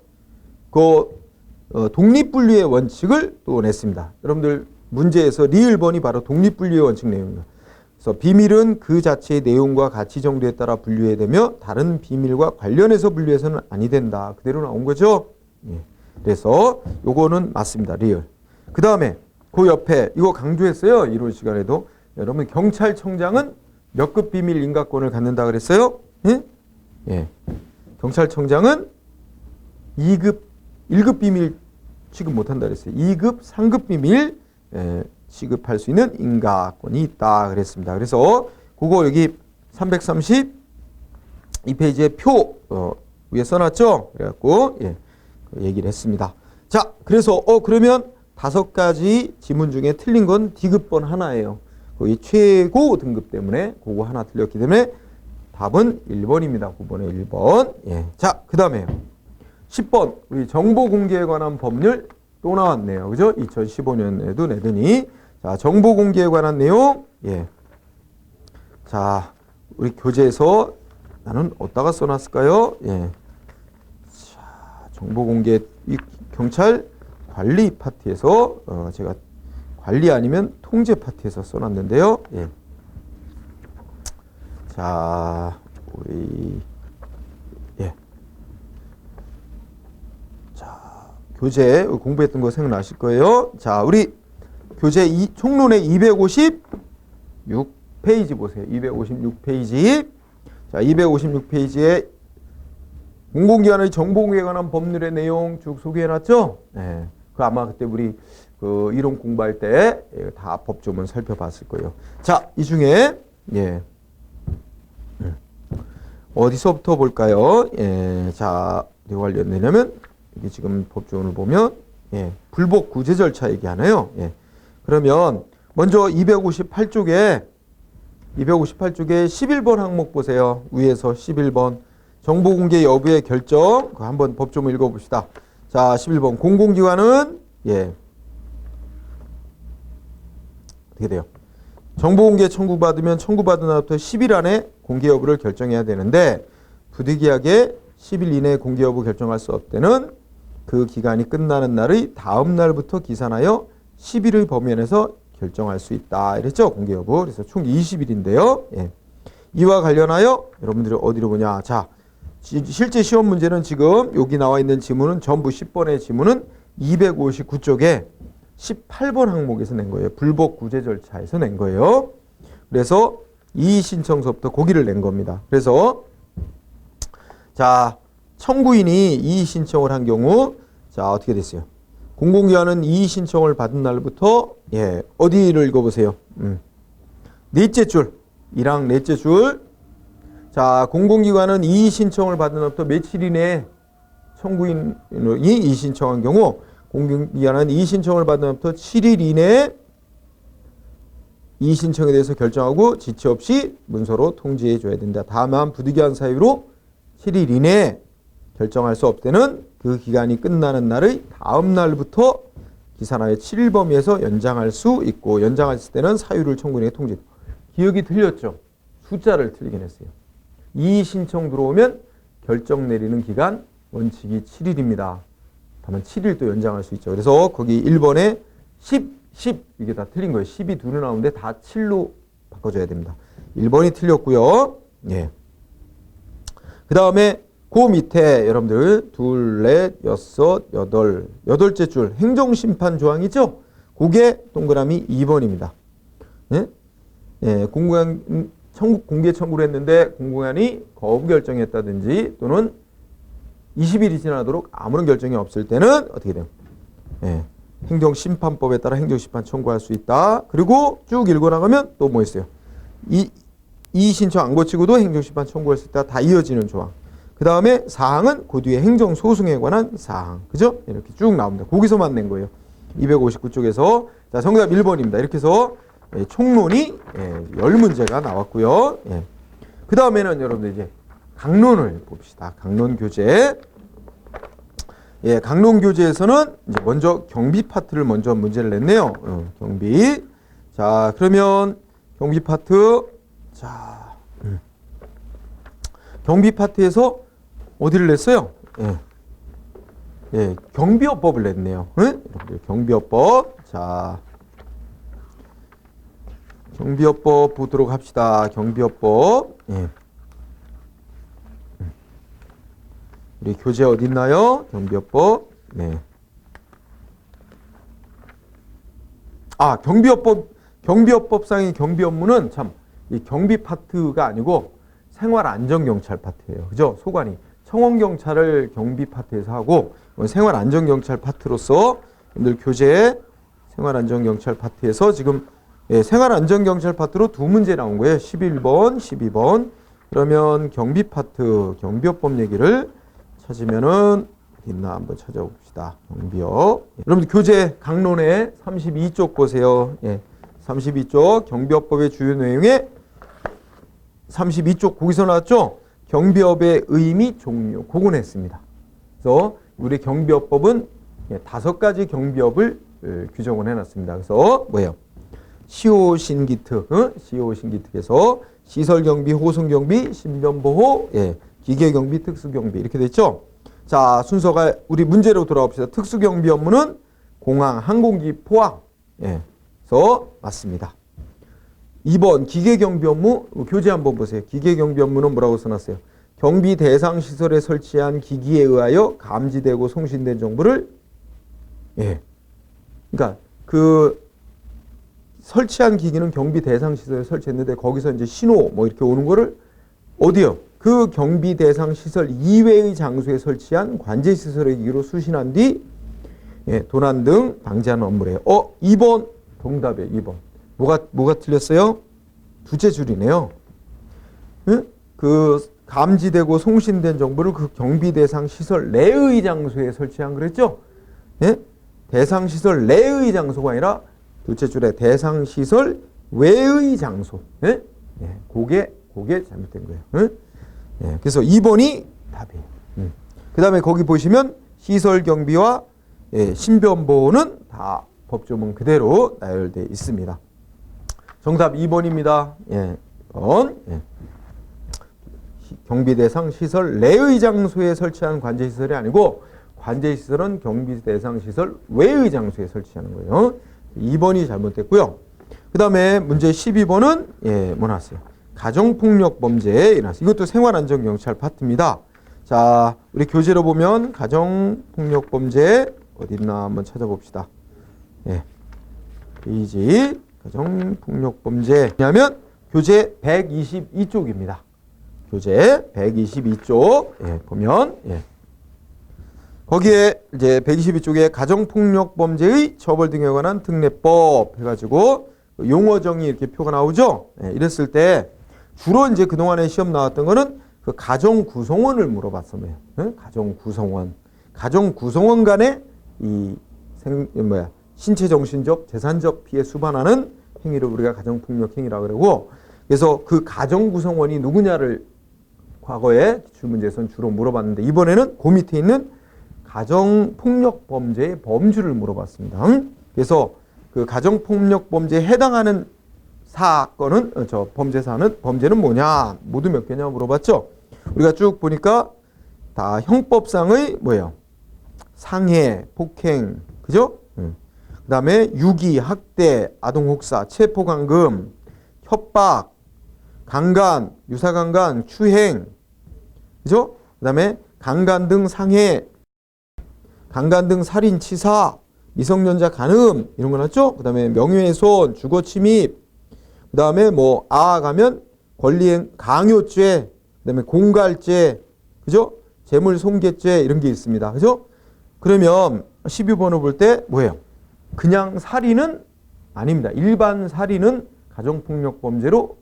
독립분류의 원칙을 또 냈습니다. 여러분들 문제에서 리을번이 바로 독립분류의 원칙 내용입니다. 그래서 비밀은 그 자체의 내용과 가치 정도에 따라 분류해야 되며 다른 비밀과 관련해서 분류해서는 아니 된다. 그대로 나온 거죠. 그래서 요거는 맞습니다. 리을. 그 다음에 그 옆에 이거 강조했어요. 이론 시간에도. 여러분 경찰청장은 몇 급 비밀 인가권을 갖는다 그랬어요? 경찰청장은 2급, 1급 비밀 취급 못한다 그랬어요. 2급, 3급 비밀 취급할 수 있는 인가권이 있다 그랬습니다. 그래서 그거 여기 332페이지에 표 위에 써놨죠? 그래갖고 그 얘기를 했습니다. 자, 그래서 그러면 5가지 지문 중에 틀린 건 디귿번 하나예요. 거기 최고 등급 때문에 그거 하나 틀렸기 때문에 답은 1번입니다. 9번에 1번. 자, 그 다음에요. 10번. 우리 정보 공개에 관한 법률 또 나왔네요. 그죠? 2015년에도 내더니. 자, 정보 공개에 관한 내용. 자, 우리 교재에서 나는 어디다가 써놨을까요? 자, 정보 공개, 경찰 관리 파트에서 제가 관리 아니면 통제 파트에서 써놨는데요. 자, 우리 자, 교재 공부했던 거 생각나실 거예요. 자, 우리 교재 총론의 256페이지 보세요. 256페이지. 자, 256페이지에 공공기관의 정보공개에 관한 법률의 내용 쭉 소개해놨죠. 그 아마 그때 우리 그 이론 공부할 때 다 법조문 살펴봤을 거예요. 자, 이 중에 어디서부터 볼까요? 자, 어디 관련되냐면 이게 지금 법조문을 보면 불복 구제 절차 얘기하네요. 그러면 먼저 258쪽에 11번 항목 보세요. 위에서 11번 정보공개 여부의 결정. 한번 법조문 읽어봅시다. 자, 11번 공공기관은 어떻게 돼요? 정보공개 청구받으면 청구받은 날부터 10일 안에 공개 여부를 결정해야 되는데 부득이하게 10일 이내에 공개 여부 결정할 수 없을 때는 그 기간이 끝나는 날의 다음 날부터 기산하여 10일의 범위에서 결정할 수 있다. 이랬죠? 공개 여부. 그래서 총 20일인데요. 예. 이와 관련하여 여러분들이 어디로 보냐. 자, 실제 시험 문제는 지금 여기 나와 있는 지문은 전부 10번의 지문은 259쪽에 18번 항목에서 낸 거예요. 불복 구제 절차에서 낸 거예요. 그래서 이의 신청서부터 거기를 낸 겁니다. 그래서 자, 청구인이 이의 신청을 한 경우 자, 어떻게 됐어요? 공공기관은 이의 신청을 받은 날부터 예, 어디를 읽어보세요. 넷째 줄, 1항 넷째 줄. 자, 공공기관은 이의 신청을 받은 날부터 며칠 이내에 청구인이 이의 신청한 경우 공공기관은 이의 신청을 받은 날부터 7일 이내에 이의 신청에 대해서 결정하고 지체 없이 문서로 통지해 줘야 된다. 다만 부득이한 사유로 7일 이내에 결정할 수 없대는 그 기간이 끝나는 날의 다음 날부터 기산하여 7일 범위에서 연장할 수 있고 연장했을 때는 사유를 청구인에게 통지. 기억이 틀렸죠? 숫자를 틀리긴 했어요. 이의 신청 들어오면 결정 내리는 기간 원칙이 7일입니다. 다만 7일 또 연장할 수 있죠. 그래서 거기 1번에 10 이게 다 틀린 거예요. 10이 둘이 나오는데 다 7로 바꿔줘야 됩니다. 1번이 틀렸고요. 예. 그 다음에 그 밑에 여러분들 둘, 넷, 여섯, 여덟째 줄 행정심판 조항이죠. 그게 동그라미 2번입니다. 예? 예, 공개 청구를 했는데 공공기관이 거부 결정했다든지 또는 20일이 지나도록 아무런 결정이 없을 때는 어떻게 돼요? 예. 행정심판법에 따라 행정심판 청구할 수 있다. 그리고 쭉 읽어 나가면 또 뭐 있어요? 이의 신청 안 고치고도 행정심판 청구할 수 있다. 다 이어지는 조항. 그 다음에 사항은 그 뒤에 행정소송에 관한 사항. 그죠? 이렇게 쭉 나옵니다. 거기서만 낸 거예요. 259쪽에서. 자, 정답 1번입니다. 이렇게 해서 총론이 10문제가 나왔고요. 예. 그 다음에는 여러분들 이제 강론을 봅시다. 강론 교재. 예, 강론 교재에서는 이제 먼저 경비 파트를 먼저 문제를 냈네요. 경비. 자, 그러면 경비 파트. 자, 경비 파트에서 어디를 냈어요? 예. 예, 경비업법을 냈네요. 응? 경비업법. 자, 경비업법 보도록 합시다. 경비업법. 예. 우리 교재 어디 있나요? 경비업법. 네. 아, 경비업법상의 경비 업무는 참, 이 경비 파트가 아니고 생활안전경찰 파트예요. 그죠? 소관이. 청원경찰을 경비 파트에서 하고, 생활안전경찰 파트로서, 여러분들 교재에 생활안전경찰 파트에서 지금, 예, 생활안전경찰 파트로 2문제 나온 거예요. 11번, 12번. 그러면 경비 파트, 경비업법 얘기를 찾으면은 어디 있나 한번 찾아봅시다. 경비업. 여러분들 교재 강론에 32쪽 보세요. 예. 32쪽 경비업법의 주요 내용에 32쪽 거기서 나왔죠? 경비업의 의미 종류. 그건 했습니다. 그래서 우리 경비업법은 5가지 경비업을 규정을 해놨습니다. 그래서 뭐예요? 시효신기특, 시효신기특에서 시설경비, 호송경비, 신변보호, 예. 기계경비, 특수경비 이렇게 됐죠. 자, 순서가 우리 문제로 돌아옵시다. 특수경비 업무는 공항, 항공기, 포항. 예, 그래서 맞습니다. 2번 기계경비 업무 교재 한번 보세요. 기계경비 업무는 뭐라고 써놨어요? 경비 대상 시설에 설치한 기기에 의하여 감지되고 송신된 정보를 예, 그러니까 그 설치한 기기는 경비 대상 시설에 설치했는데 거기서 이제 신호 뭐 이렇게 오는 거를 어디요? 그 경비 대상 시설 이외의 장소에 설치한 관제 시설의 기기로 수신한 뒤 예, 도난 등 방지하는 업무래요. 2번 정답이에요. 2번. 뭐가 틀렸어요? 두째 줄이네요. 예? 그 감지되고 송신된 정보를 그 경비 대상 시설 내의 장소에 설치한 그랬죠? 예? 대상 시설 내의 장소가 아니라 둘째 줄에 대상 시설 외의 장소. 예? 예, 그게 잘못된 거예요. 예? 예, 그래서 2번이 답이에요. 그 다음에 거기 보시면 시설경비와 예, 신변보호는 다 법조문 그대로 나열되어 있습니다. 정답 2번입니다. 예, 예. 경비 대상 시설 내의 장소에 설치한 관제시설이 아니고 관제시설은 경비 대상 시설 외의 장소에 설치하는 거예요. 2번이 잘못됐고요. 그 다음에 문제 12번은 뭐 나왔어요? 가정폭력 범죄에 일어났어요. 이것도 생활안전경찰 파트입니다. 자, 우리 교재로 보면 가정폭력 범죄 어디 있나 한번 찾아봅시다. 페이지 가정폭력 범죄 왜냐하면 교재 122쪽입니다. 교재 122쪽 보면 거기에 이제 122쪽에 가정폭력 범죄의 처벌 등에 관한 특례법 해가지고 용어 정의 이렇게 표가 나오죠. 이랬을 때 주로 이제 그동안에 시험 나왔던 거는 그 가정 구성원을 물어봤어요. 가정 구성원 간의 이 신체 정신적 재산적 피해 수반하는 행위를 우리가 가정폭력 행위라고 그러고 그래서 그 가정 구성원이 누구냐를 과거에 기출문제에서는 주로 물어봤는데 이번에는 그 밑에 있는 가정폭력 범죄의 범주를 물어봤습니다. 그래서 그 가정폭력 범죄에 해당하는 사건은 범죄는 뭐냐 모두 몇 개냐 물어봤죠. 우리가 쭉 보니까 다 형법상의 뭐예요? 상해, 폭행, 그죠? 그 다음에 유기, 학대, 아동혹사, 체포감금, 협박, 강간, 유사강간, 추행, 그죠? 그 다음에 강간 등 상해, 강간 등 살인, 치사, 미성년자 간음 이런 거 났죠? 그 다음에 명예훼손, 주거침입, 그 다음에 뭐 가면 권리행 강요죄, 그 다음에 공갈죄, 그죠? 재물손괴죄 이런 게 있습니다. 그죠? 그러면 12번을 볼 때 뭐예요? 그냥 살인은 아닙니다. 일반 살인은 가정폭력 범죄로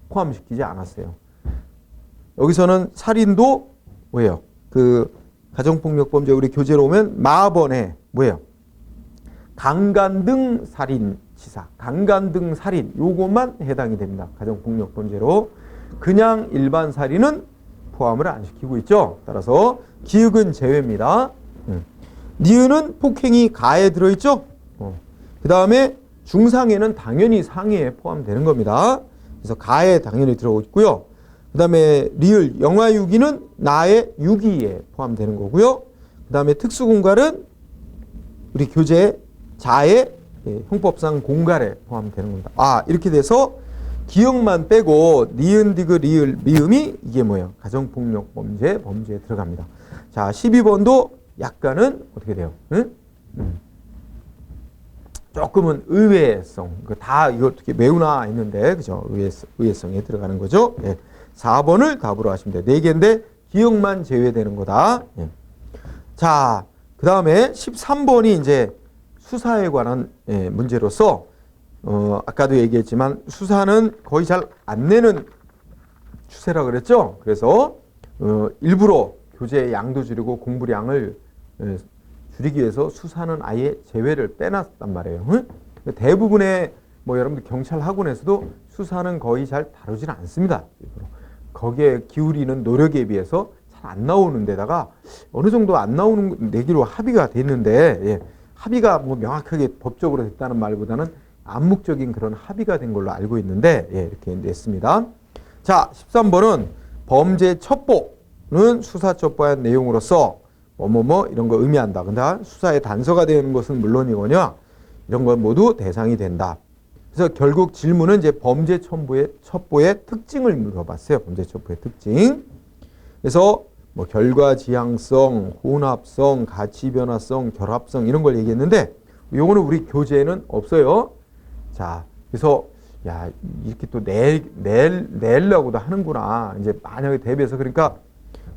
포함시키지 않았어요. 여기서는 살인도 뭐예요? 그 가정폭력 범죄 우리 교재로 오면 마번에 뭐예요? 강간 등 살인, 치사, 강간 등 살인 요것만 해당이 됩니다. 가정폭력 범죄로. 그냥 일반 살인은 포함을 안 시키고 있죠. 따라서 기역은 제외입니다. 니은은 폭행이 가에 들어있죠. 그 다음에 중상해는 당연히 상해에 포함되는 겁니다. 그래서 가에 당연히 들어있고요. 그 다음에 리을 영아유기는 나의 유기에 포함되는 거고요. 그 다음에 특수공갈은 우리 교재 자의 형법상 공갈에 포함되는 겁니다. 이렇게 돼서 기역만 빼고 니은, 디귿, 리을, 미음이 이게 뭐예요? 가정폭력 범죄에 들어갑니다. 자, 12번도 약간은 어떻게 돼요? 조금은 의외성. 이거 어떻게 매우나 했는데, 그죠? 의외성에 들어가는 거죠. 4번을 답으로 하시면 돼요. 4개인데 기억만 제외되는 거다. 자, 그 다음에 13번이 이제 수사에 관한 문제로서 아까도 얘기했지만 수사는 거의 잘 안 내는 추세라 그랬죠. 그래서 일부러 교재의 양도 줄이고 공부량을 줄이기 위해서 수사는 아예 제외를 빼놨단 말이에요. 대부분의 여러분들 경찰 학원에서도 수사는 거의 잘 다루지는 않습니다. 거기에 기울이는 노력에 비해서 잘 안 나오는 데다가 어느 정도 안 나오는 내기로 합의가 됐는데 합의가 명확하게 법적으로 됐다는 말보다는 암묵적인 그런 합의가 된 걸로 알고 있는데 이렇게 냈습니다. 자, 13번은 범죄 첩보는 수사 첩보한 내용으로서 이런 거 의미한다. 근데 수사에 단서가 되는 것은 물론이거냐 이런 건 모두 대상이 된다. 그래서 결국 질문은 이제 범죄 첩보의 특징을 물어봤어요. 범죄 첩보의 특징. 그래서 결과 지향성, 혼합성, 가치 변화성, 결합성 이런 걸 얘기했는데 요거는 우리 교재에는 없어요. 자, 그래서 이렇게 또 내려고도 하는구나. 이제 만약에 대비해서 그러니까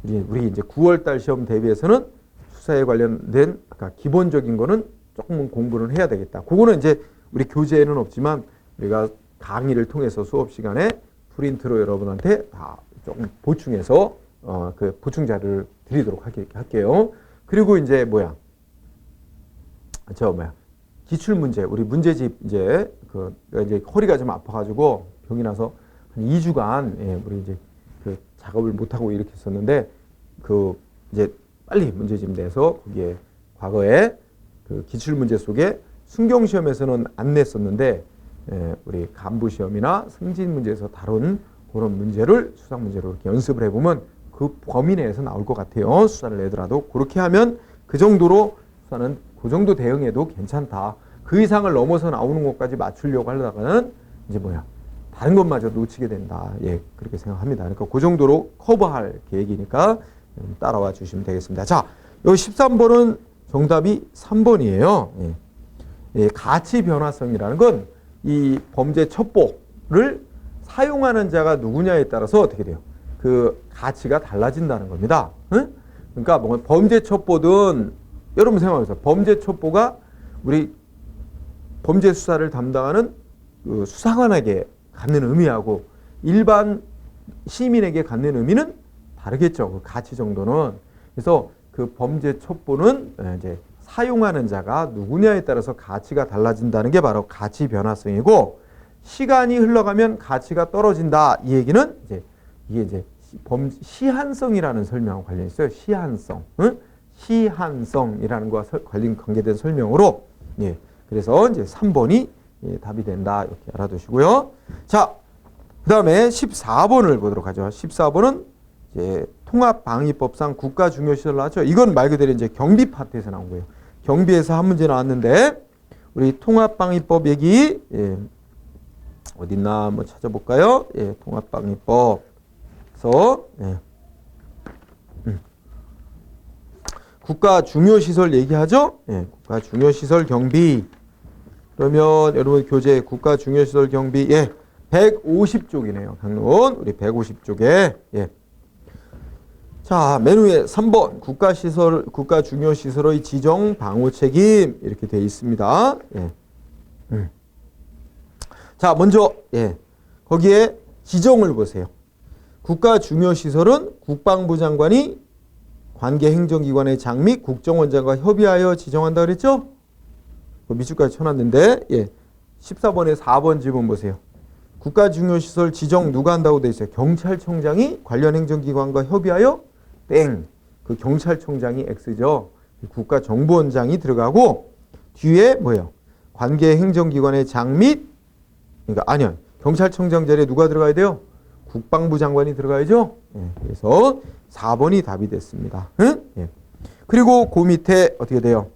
우리 이제 9월달 시험 대비해서는 수사에 관련된 기본적인 거는 조금 공부를 해야 되겠다. 그거는 이제 우리 교재에는 없지만 우리가 강의를 통해서 수업 시간에 프린트로 여러분한테 다 조금 보충해서 그 보충 자료를 드리도록 할게요. 그리고 이제 기출 문제 우리 문제집 이제 허리가 좀 아파가지고 병이 나서 한 2주간 우리 이제 그 작업을 못 하고 이렇게 했었는데 이제 빨리 문제집 내서 거기에 과거에 그 기출 문제 속에 순경 시험에서는 안 냈었는데 우리 간부 시험이나 승진 문제에서 다룬 그런 문제를 수상 문제로 이렇게 연습을 해보면 그 범위 내에서 나올 것 같아요. 수사를 내더라도. 그렇게 하면 그 정도로 수사는 그 정도 대응해도 괜찮다. 그 이상을 넘어서 나오는 것까지 맞추려고 하다가는 이제 다른 것마저 놓치게 된다. 예, 그렇게 생각합니다. 그러니까 그 정도로 커버할 계획이니까 따라와 주시면 되겠습니다. 자, 여기 13번은 정답이 3번이에요. 예. 예, 가치 변화성이라는 건 이 범죄 첩보를 사용하는 자가 누구냐에 따라서 어떻게 돼요? 그 가치가 달라진다는 겁니다. 응? 그러니까 범죄 첩보든 여러분 생각해보세요. 범죄 첩보가 우리 범죄 수사를 담당하는 그 수사관에게 갖는 의미하고 일반 시민에게 갖는 의미는 다르겠죠. 그 가치 정도는. 그래서 그 범죄 첩보는 이제 사용하는 자가 누구냐에 따라서 가치가 달라진다는 게 바로 가치 변화성이고, 시간이 흘러가면 가치가 떨어진다. 이 얘기는 이게 이제 시한성이라는 설명과 관련이 있어요. 시한성. 응? 시한성이라는 것과 관계된 설명으로, 예. 그래서 이제 3번이 예, 답이 된다. 이렇게 알아두시고요. 자, 그 다음에 14번을 보도록 하죠. 14번은 이제 통합방위법상 국가중요시설 나왔죠. 이건 말 그대로 이제 경비 파트에서 나온 거예요. 경비에서 한 문제 나왔는데, 우리 통합방위법 얘기, 예, 어딨나 한번 찾아볼까요? 예, 통합방위법에서, 예. 국가중요시설 얘기하죠? 예, 국가중요시설 경비. 그러면 여러분 교재 국가중요시설 경비, 예, 150쪽이네요. 강론, 우리 150쪽에, 예. 자, 맨 위에 3번 국가중요시설의 지정 방호 책임 이렇게 되어 있습니다. 예. 자, 먼저 예. 거기에 지정을 보세요. 국가중요시설은 국방부 장관이 관계 행정기관의 장 및 국정원장과 협의하여 지정한다 그랬죠? 밑줄까지 쳐놨는데, 예. 14번에 4번 지문 보세요. 국가중요시설 지정 누가 한다고 되어 있어요? 경찰청장이 관련 행정기관과 협의하여 땡. 그 경찰청장이 X죠. 국가정보원장이 들어가고, 뒤에 뭐예요? 관계 행정기관의 장 및, 그러니까 아니요. 경찰청장 자리에 누가 들어가야 돼요? 국방부 장관이 들어가야죠. 예, 그래서 4번이 답이 됐습니다. 응? 예. 그리고 그 밑에 어떻게 돼요?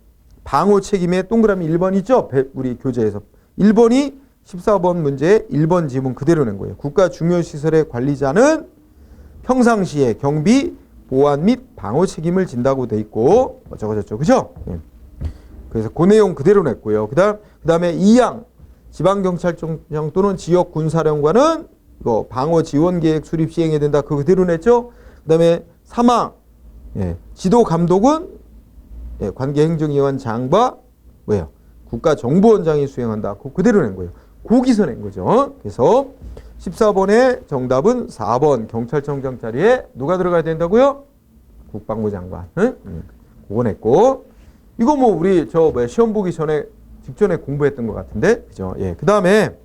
방호 책임에 동그라미 1번 있죠? 우리 교재에서. 1번이 14번 문제 1번 지문 그대로 낸 거예요. 국가중요시설의 관리자는 평상시에 경비, 보안 및 방호 책임을 진다고 돼 있고 어쩌고저쩌고 그죠? 예. 그래서 그 내용 그대로 냈고요. 그다음에 2항 지방경찰청장 또는 지역군사령관은 이거 방호 지원 계획 수립 시행해야 된다. 그거 그대로 냈죠? 그다음에 3항 예. 지도 감독은 예. 관계행정기관 장과 뭐예요? 국가정보원장이 수행한다. 그거 그대로 낸 거예요. 거기서 낸 거죠. 그래서 14번의 정답은 4번 경찰청장 자리에 누가 들어가야 된다고요? 국방부 장관. 응? 그거 냈고, 이거 우리 시험 보기 직전에 공부했던 것 같은데, 그죠? 예. 그 다음에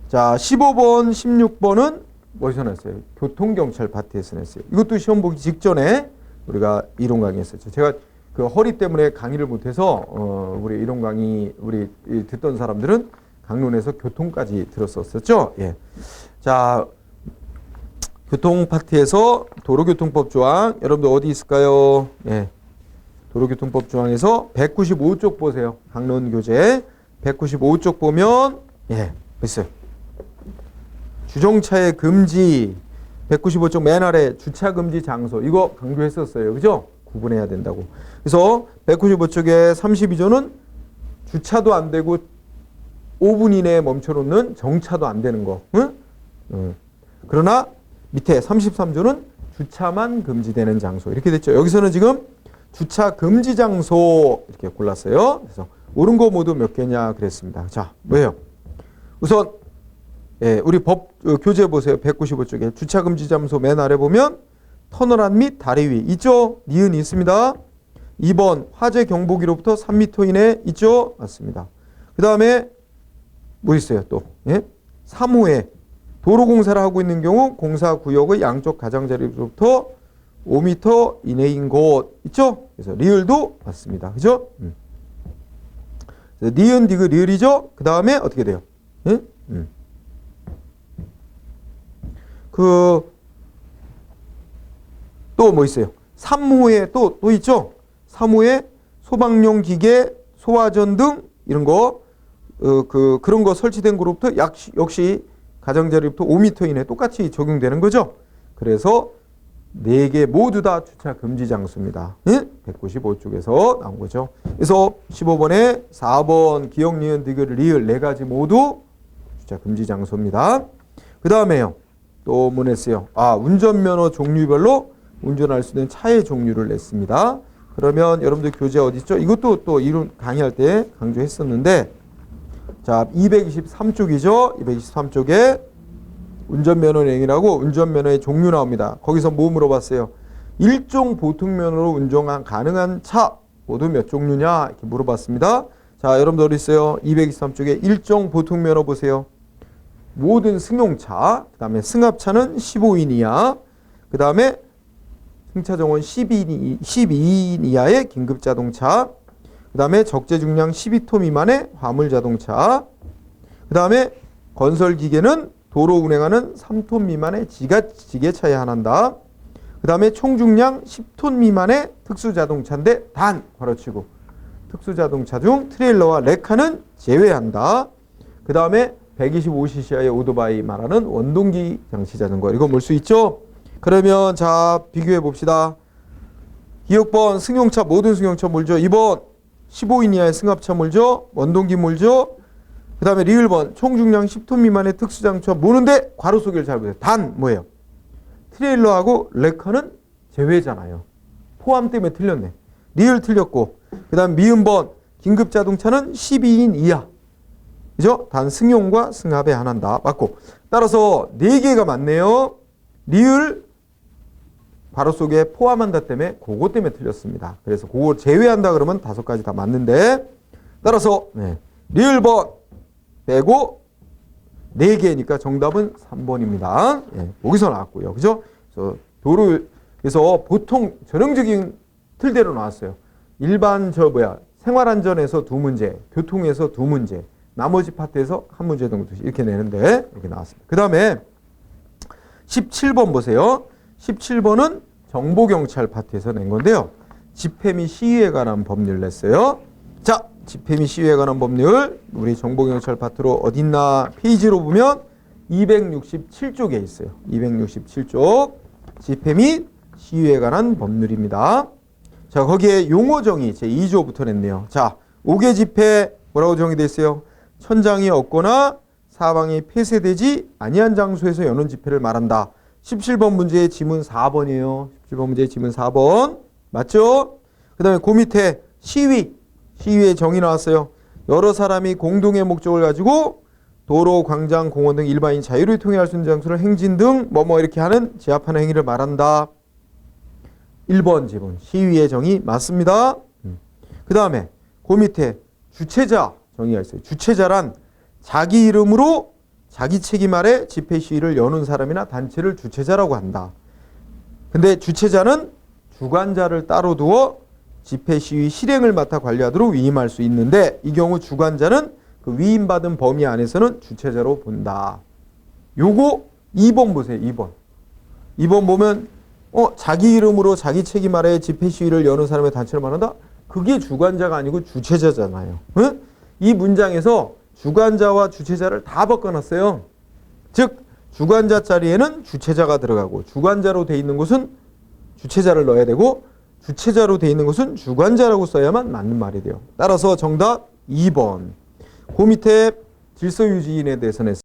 자 15번, 16번은 어디서 냈어요? 교통경찰 파트에서 냈어요. 이것도 시험 보기 직전에 우리가 이론 강의했었죠. 제가 그 허리 때문에 강의를 못해서 우리 이론 강의 우리 듣던 사람들은 강론에서 교통까지 들었었죠. 예. 자, 교통 파트에서 도로교통법 조항 여러분들 어디 있을까요? 예. 도로교통법 조항에서 195쪽 보세요. 강론 교재 195쪽 보면 예, 있어요. 주정차의 금지 195쪽 맨 아래 주차 금지 장소 이거 강조했었어요. 그죠? 구분해야 된다고. 그래서 195쪽에 32조는 주차도 안 되고 5분 이내에 멈춰놓는 정차도 안 되는 거. 응? 그러나 밑에 33조는 주차만 금지되는 장소. 이렇게 됐죠. 여기서는 지금 주차 금지 장소 이렇게 골랐어요. 그래서 옳은 거 모두 몇 개냐 그랬습니다. 자, 뭐예요? 우선 예, 우리 법 교재 보세요. 195쪽에 주차 금지 장소 맨 아래 보면 터널 안 및 다리 위 있죠? 니은이 있습니다. 2번 화재 경보기로부터 3m 이내 있죠? 맞습니다. 그 다음에 뭐 있어요 또? 예? 3호에 도로공사를 하고 있는 경우 공사구역의 양쪽 가장자리로부터 5m 이내인 곳 있죠? 그래서 리을도 맞습니다. 그죠? 니은, 디귿, 리을이죠? 그 다음에 어떻게 돼요? 예? 또 뭐 있어요? 3호에 또 있죠? 3호에 소방용 기계, 소화전 등 이런 거 그런 거 설치된 곳부터 역시 가장자리부터 5m 이내 똑같이 적용되는 거죠. 그래서 4개 모두 다 주차 금지 장소입니다. 195쪽에서 나온 거죠. 그래서 15번에 4번 기역, 니은, 디귿, 리을 4가지 모두 주차 금지 장소입니다. 그 다음에요. 또 뭐 냈어요? 운전면허 종류별로 운전할 수 있는 차의 종류를 냈습니다. 그러면 여러분들 교재 어디 있죠? 이것도 또 이론 강의할 때 강조했었는데, 자, 223쪽이죠. 223쪽에 운전면허행위라고 운전면허의 종류 나옵니다. 거기서 뭐 물어봤어요? 일종 보통면허로 운전 가능한 차 모두 몇 종류냐 이렇게 물어봤습니다. 자, 여러분들 어디 있어요? 223쪽에 일종 보통면허 보세요. 모든 승용차, 그 다음에 승합차는 15인 이하, 그 다음에 승차정원 12인 이하의 긴급자동차, 그 다음에 적재중량 12톤 미만의 화물자동차, 그 다음에 건설기계는 도로 운행하는 3톤 미만의 지게차에 한한다. 그 다음에 총중량 10톤 미만의 특수자동차인데 단 괄호치고 특수자동차 중 트레일러와 레카는 제외한다. 그 다음에 125cc의 오토바이 말하는 원동기 장치 자전거, 이거 몰 수 있죠? 그러면 자, 비교해 봅시다. 기억번 승용차, 모든 승용차 몰죠? 2번 15인 이하의 승합차 몰죠? 원동기 몰죠? 그 다음에 리을번 총중량 10톤 미만의 특수장차 모는데 괄호 소개를 잘 보세요. 단 뭐예요? 트레일러하고 레카는 제외잖아요. 포함 때문에 틀렸네. 리을 틀렸고, 그 다음 미음번 긴급자동차는 12인 이하, 그죠? 단 승용과 승합에 한한다. 맞고, 따라서 4개가 맞네요. 리을 괄호 속에 포함한다 때문에 그거 때문에 틀렸습니다. 그래서 그거 제외한다 그러면 5가지 다 맞는데, 따라서 리을번 빼고 4개니까 정답은 3번입니다. 여기서 나왔고요. 그죠? 그래서 보통 전형적인 틀대로 나왔어요. 일반 생활안전에서 2문제, 교통에서 2문제, 나머지 파트에서 1문제 정도 이렇게 내는데 이렇게 나왔습니다. 그 다음에 17번 보세요. 17번은 정보경찰 파트에서 낸 건데요. 집회 및 시위에 관한 법률 냈어요. 자, 집회 및 시위에 관한 법률, 우리 정보경찰 파트로 어딨나 페이지로 보면 267쪽에 있어요. 267쪽 집회 및 시위에 관한 법률입니다. 자, 거기에 용어 정의 제2조부터 냈네요. 자, 5개 집회 뭐라고 정의되어 있어요? 천장이 없거나 사방이 폐쇄되지 아니한 장소에서 여는 집회를 말한다. 17번 문제의 지문 4번이에요. 17번 문제의 지문 4번. 맞죠? 그 다음에 그 밑에 시위의 정의 나왔어요. 여러 사람이 공동의 목적을 가지고 도로, 광장, 공원 등 일반인 자유를 통행할 수 있는 장소를 행진 등 뭐뭐 이렇게 하는 제압하는 행위를 말한다. 1번 지문 시위의 정의 맞습니다. 그 다음에 그 밑에 주체자 정의가 있어요. 주체자란 자기 이름으로 자기 책임 아래 집회 시위를 여는 사람이나 단체를 주체자라고 한다. 근데 주체자는 주관자를 따로 두어 집회 시위 실행을 맡아 관리하도록 위임할 수 있는데, 이 경우 주관자는 그 위임받은 범위 안에서는 주체자로 본다. 요거 2번 보세요. 2번 보면 자기 이름으로 자기 책임 아래 집회 시위를 여는 사람의 단체를 말한다? 그게 주관자가 아니고 주체자잖아요. 응? 이 문장에서 주관자와 주체자를 다 바꿔놨어요. 즉 주관자 자리에는 주체자가 들어가고 주관자로 돼 있는 곳은 주체자를 넣어야 되고 주체자로 돼 있는 것은 주관자라고 써야만 맞는 말이 돼요. 따라서 정답 2번. 그 밑에 질서유지인에 대해서 냈어요.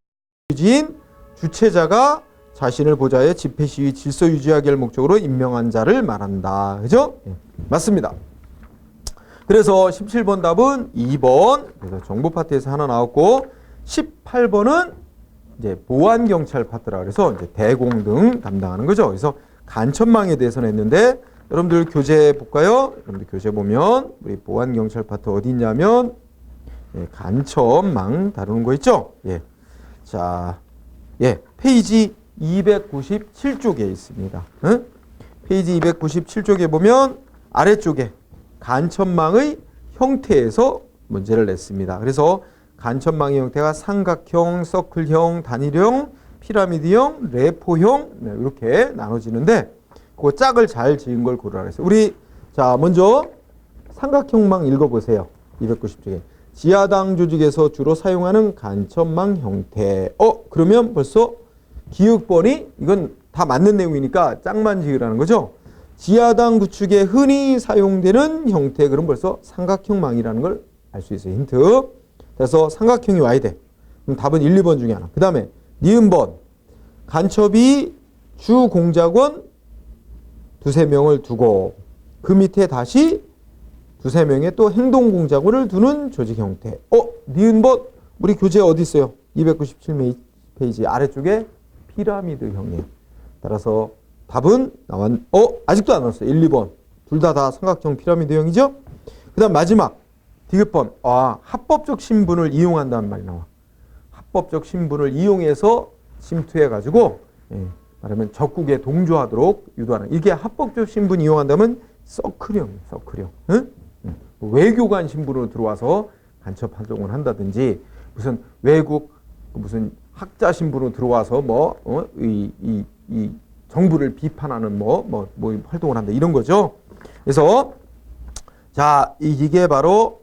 유지인, 주체자가 자신을 보좌해 집회 시위 질서 유지하기 할 목적으로 임명한 자를 말한다. 그죠? 맞습니다. 그래서 17번 답은 2번. 그래서 정보 파트에서 하나 나왔고, 18번은 이제 보안경찰 파트라 그래서 이제 대공 등 담당하는 거죠. 그래서 간첩망에 대해서 냈는데, 여러분들 교재 볼까요? 여러분들 교재 보면 우리 보안경찰 파트 어디 있냐면 간첩망 다루는 거 있죠? 자, 페이지 297쪽에 있습니다. 페이지 297쪽에 보면 아래쪽에 간첩망의 형태에서 문제를 냈습니다. 그래서 간첩망의 형태가 삼각형, 서클형, 단일형, 피라미드형, 레포형 이렇게 나눠지는데, 그 짝을 잘 지은 걸 고르라 그랬어요. 우리 자 먼저 삼각형망 읽어보세요. 290쪽에 지하당 조직에서 주로 사용하는 간첩망 형태. 그러면 벌써 기역번이 이건 다 맞는 내용이니까 짝만 지으라는 거죠. 지하당 구축에 흔히 사용되는 형태. 그럼 벌써 삼각형망이라는 걸 알 수 있어요. 힌트. 그래서 삼각형이 와야 돼. 그럼 답은 1, 2번 중에 하나. 그 다음에 니은번 간첩이 주 공작원 두세 명을 두고 그 밑에 다시 두세 명의 또 행동 공작원을 두는 조직 형태. 니은번 우리 교재 어디 있어요? 297페이지 아래쪽에 피라미드형이에요. 따라서 답은 아직도 안 나왔어요. 1, 2번. 둘 다 삼각형 피라미드형이죠? 그 다음 마지막 디귿번. 합법적 신분을 이용한다는 말이 나와. 합법적 신분을 이용해서 침투해가지고 말하면 적국에 동조하도록 유도하는. 이게 합법적 신분 이용한다면 서클형이에요. 서클형. 응? 외교관 신분으로 들어와서 간첩 활동을 한다든지 무슨 외국 무슨 학자 신분으로 들어와서 이 정부를 비판하는 뭐 활동을 한다 이런 거죠. 그래서 자 이게 바로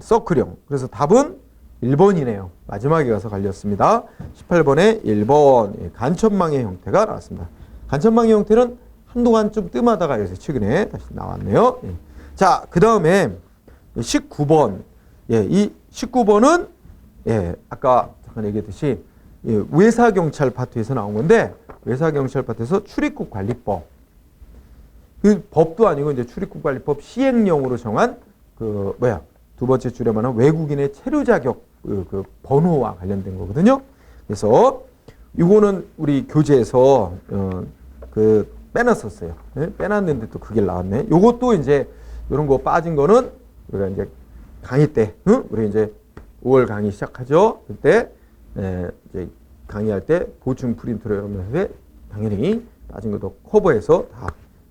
서클형. 그래서 답은 1번이네요. 마지막에 가서 갈렸습니다. 18번에 1번 간첩망의 형태가 나왔습니다. 간첩망의 형태는 한동안 좀 뜸하다가 요새 최근에 다시 나왔네요. 자, 그 다음에 19번. 이 19번은 아까 잠깐 얘기했듯이 외사경찰 파트에서 나온 건데 외사경찰 파트에서 출입국 관리법. 그 법도 아니고 이제 출입국 관리법 시행령으로 정한 두 번째 줄에 말하는 외국인의 체류 자격 그 번호와 관련된 거거든요. 그래서 이거는 우리 교재에서 빼놨었어요. 빼놨는데 또 그게 나왔네. 요것도 이제 이런 거 빠진 거는 우리가 이제 강의 때, 우리 이제 5월 강의 시작하죠. 그때 이제 강의할 때 보충 프린트로 여러분들 당연히 빠진 것도 커버해서 다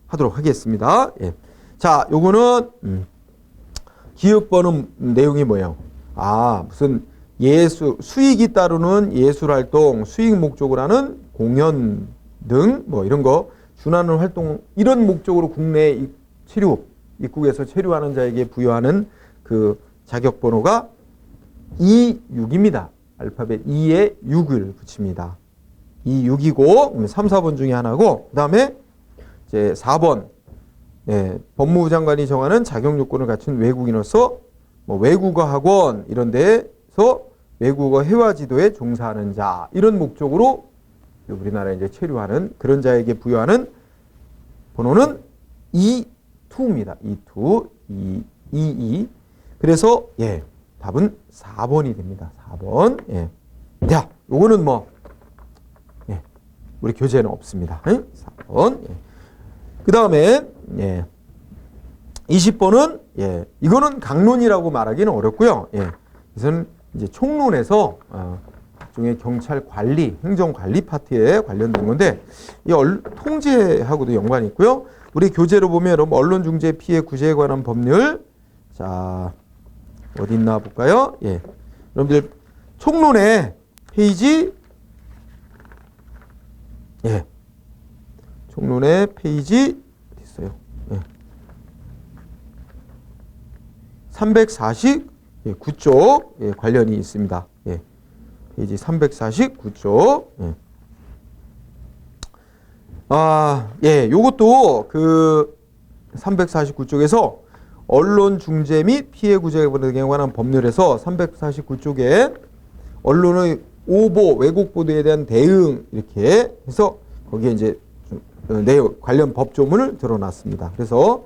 하도록 하겠습니다. 자, 요거는 기업번은 내용이 뭐예요? 무슨 수익이 따르는 예술활동, 수익 목적으로 하는 공연 등 이런 거 준하는 활동 이런 목적으로 국내 입국에서 체류하는 자에게 부여하는 그 자격번호가 26입니다. 알파벳 2에 6을 붙입니다. 26이고 3, 4번 중에 하나고 그 다음에 이제 4번 법무부 장관이 정하는 자격 요건을 갖춘 외국인으로서 외국어 학원 이런 데서 외국어 회화 지도에 종사하는 자 이런 목적으로 우리나라에 이제 체류하는 그런 자에게 부여하는 번호는 22입니다. 22. 그래서 답은 4번이 됩니다. 4번. 자, 요거는 우리 교재에는 없습니다. 4번. 그 다음에 20번은 이거는 강론이라고 말하기는 어렵고요. 이것은 이제 총론에서 중에 경찰 관리, 행정 관리 파트에 관련된 건데 이 통제하고도 연관이 있고요. 우리 교재로 보면 여러분 언론 중재 피해 구제에 관한 법률 자 어디 있나 볼까요? 여러분들 총론의 페이지 총론의 페이지 어디 있어요? 349쪽 관련이 있습니다. 페이지 349쪽. 요것도 그 349쪽에서 언론 중재 및 피해 구제에 관한 법률에서 349쪽에 언론의 오보, 왜곡 보도에 대한 대응 이렇게 해서 거기에 이제 내용 관련 법조문을 들어놨습니다. 그래서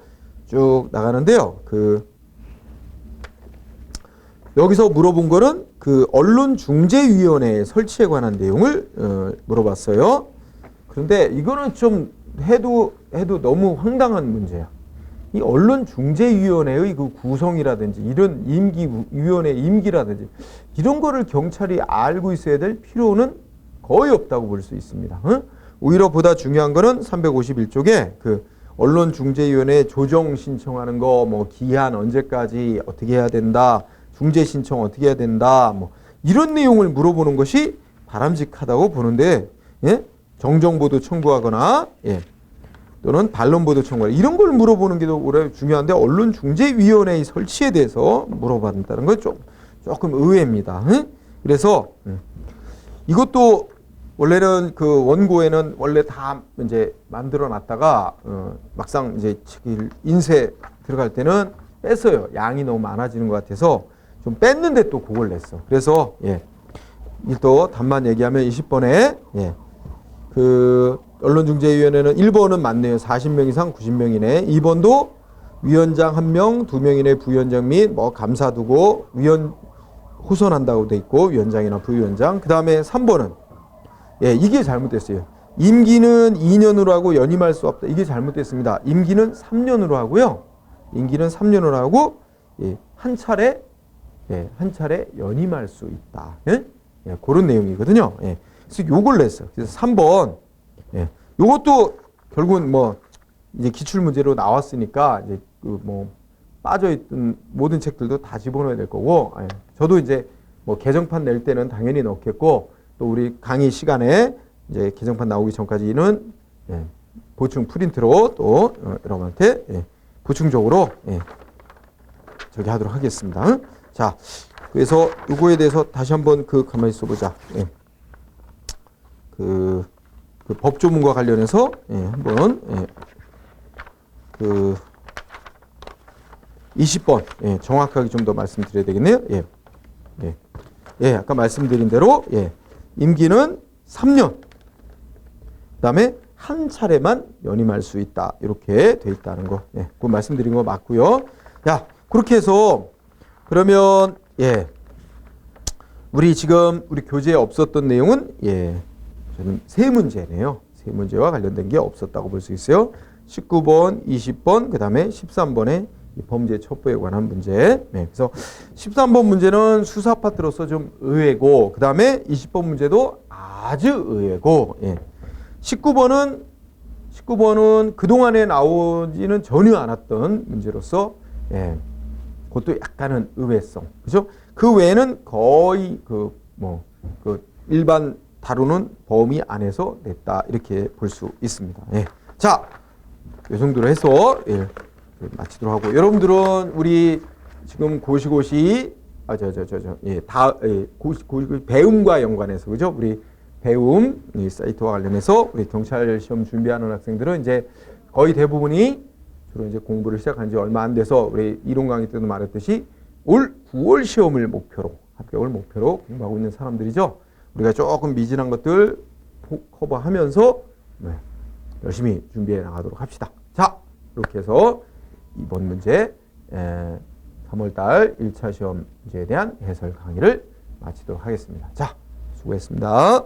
쭉 나가는데요. 여기서 물어본 거는 그 언론중재위원회 설치에 관한 내용을 물어봤어요. 그런데 이거는 좀 해도 너무 황당한 문제야. 이 언론중재위원회의 그 구성이라든지 이런 위원회 임기라든지 이런 거를 경찰이 알고 있어야 될 필요는 거의 없다고 볼 수 있습니다. 오히려 보다 중요한 거는 351쪽에 그 언론중재위원회 조정 신청하는 거 기한 언제까지 어떻게 해야 된다. 중재 신청 어떻게 해야 된다. 이런 내용을 물어보는 것이 바람직하다고 보는데 정정보도 청구하거나 또는 반론보도 청구 이런 걸 물어보는 게 오히려 중요한데 언론중재위원회의 설치에 대해서 물어봤다는 건 조금 의외입니다. 그래서 이것도 원래는 그 원고에는 원래 다 이제 만들어 놨다가 막상 이제 인쇄 들어갈 때는 뺐어요. 양이 너무 많아지는 것 같아서 좀 뺐는데 또 그걸 냈어. 그래서 또 답만 얘기하면 20번에 그 언론중재위원회는 1번은 맞네요. 40명 이상 90명 이내. 2번도 위원장 1명, 2명 이내 부위원장 및 뭐 감사 두고 호선한다고 돼 있고 위원장이나 부위원장. 그 다음에 3번은 이게 잘못됐어요. 임기는 2년으로 하고 연임할 수 없다. 이게 잘못됐습니다. 임기는 3년으로 하고요. 임기는 3년으로 하고 한 차례 연임할 수 있다. 그런 내용이거든요. 그래서 요걸 냈어요. 그래서 3번 요것도 결국은 뭐 이제 기출 문제로 나왔으니까 이제 그 뭐 빠져있던 모든 책들도 다 집어넣어야 될 거고 저도 이제 뭐 개정판 낼 때는 당연히 넣겠고 또 우리 강의 시간에 이제 개정판 나오기 전까지는 보충 프린트로 또 여러분한테 보충적으로 저기 하도록 하겠습니다. 자, 그래서 요거에 대해서 다시 한번 가만히 있어보자. 그 법조문과 관련해서 한번 20번 정확하게 좀 더 말씀드려야 되겠네요. 아까 말씀드린 대로 임기는 3년. 그다음에 한 차례만 연임할 수 있다. 이렇게 돼 있다는 거. 그 말씀드린 거 맞고요. 야, 그렇게 해서 그러면 우리 지금 우리 교재에 없었던 내용은 저는 세 문제네요. 세 문제와 관련된 게 없었다고 볼 수 있어요. 19번, 20번, 그 다음에 13번의 범죄 첩보에 관한 문제. 그래서 13번 문제는 수사 파트로서 좀 의외고, 그 다음에 20번 문제도 아주 의외고, 19번은 그동안에 나오지는 전혀 않았던 문제로서, 그것도 약간은 의외성. 그죠? 그 외에는 거의 일반 다루는 범위 안에서 냈다. 이렇게 볼 수 있습니다. 자, 이 정도로 해서 마치도록 하고, 여러분들은 우리 지금 고시고시 배움과 연관해서 그죠? 우리 배움 이 사이트와 관련해서 우리 경찰 시험 준비하는 학생들은 이제 거의 대부분이 주로 이제 공부를 시작한 지 얼마 안 돼서 우리 이론 강의 때도 말했듯이 올 9월 시험을 목표로 합격을 목표로 공부하고 있는 사람들이죠. 우리가 조금 미진한 것들 커버하면서 열심히 준비해 나가도록 합시다. 자, 이렇게 해서 이번 문제 3월달 1차 시험 문제에 대한 해설 강의를 마치도록 하겠습니다. 자, 수고했습니다.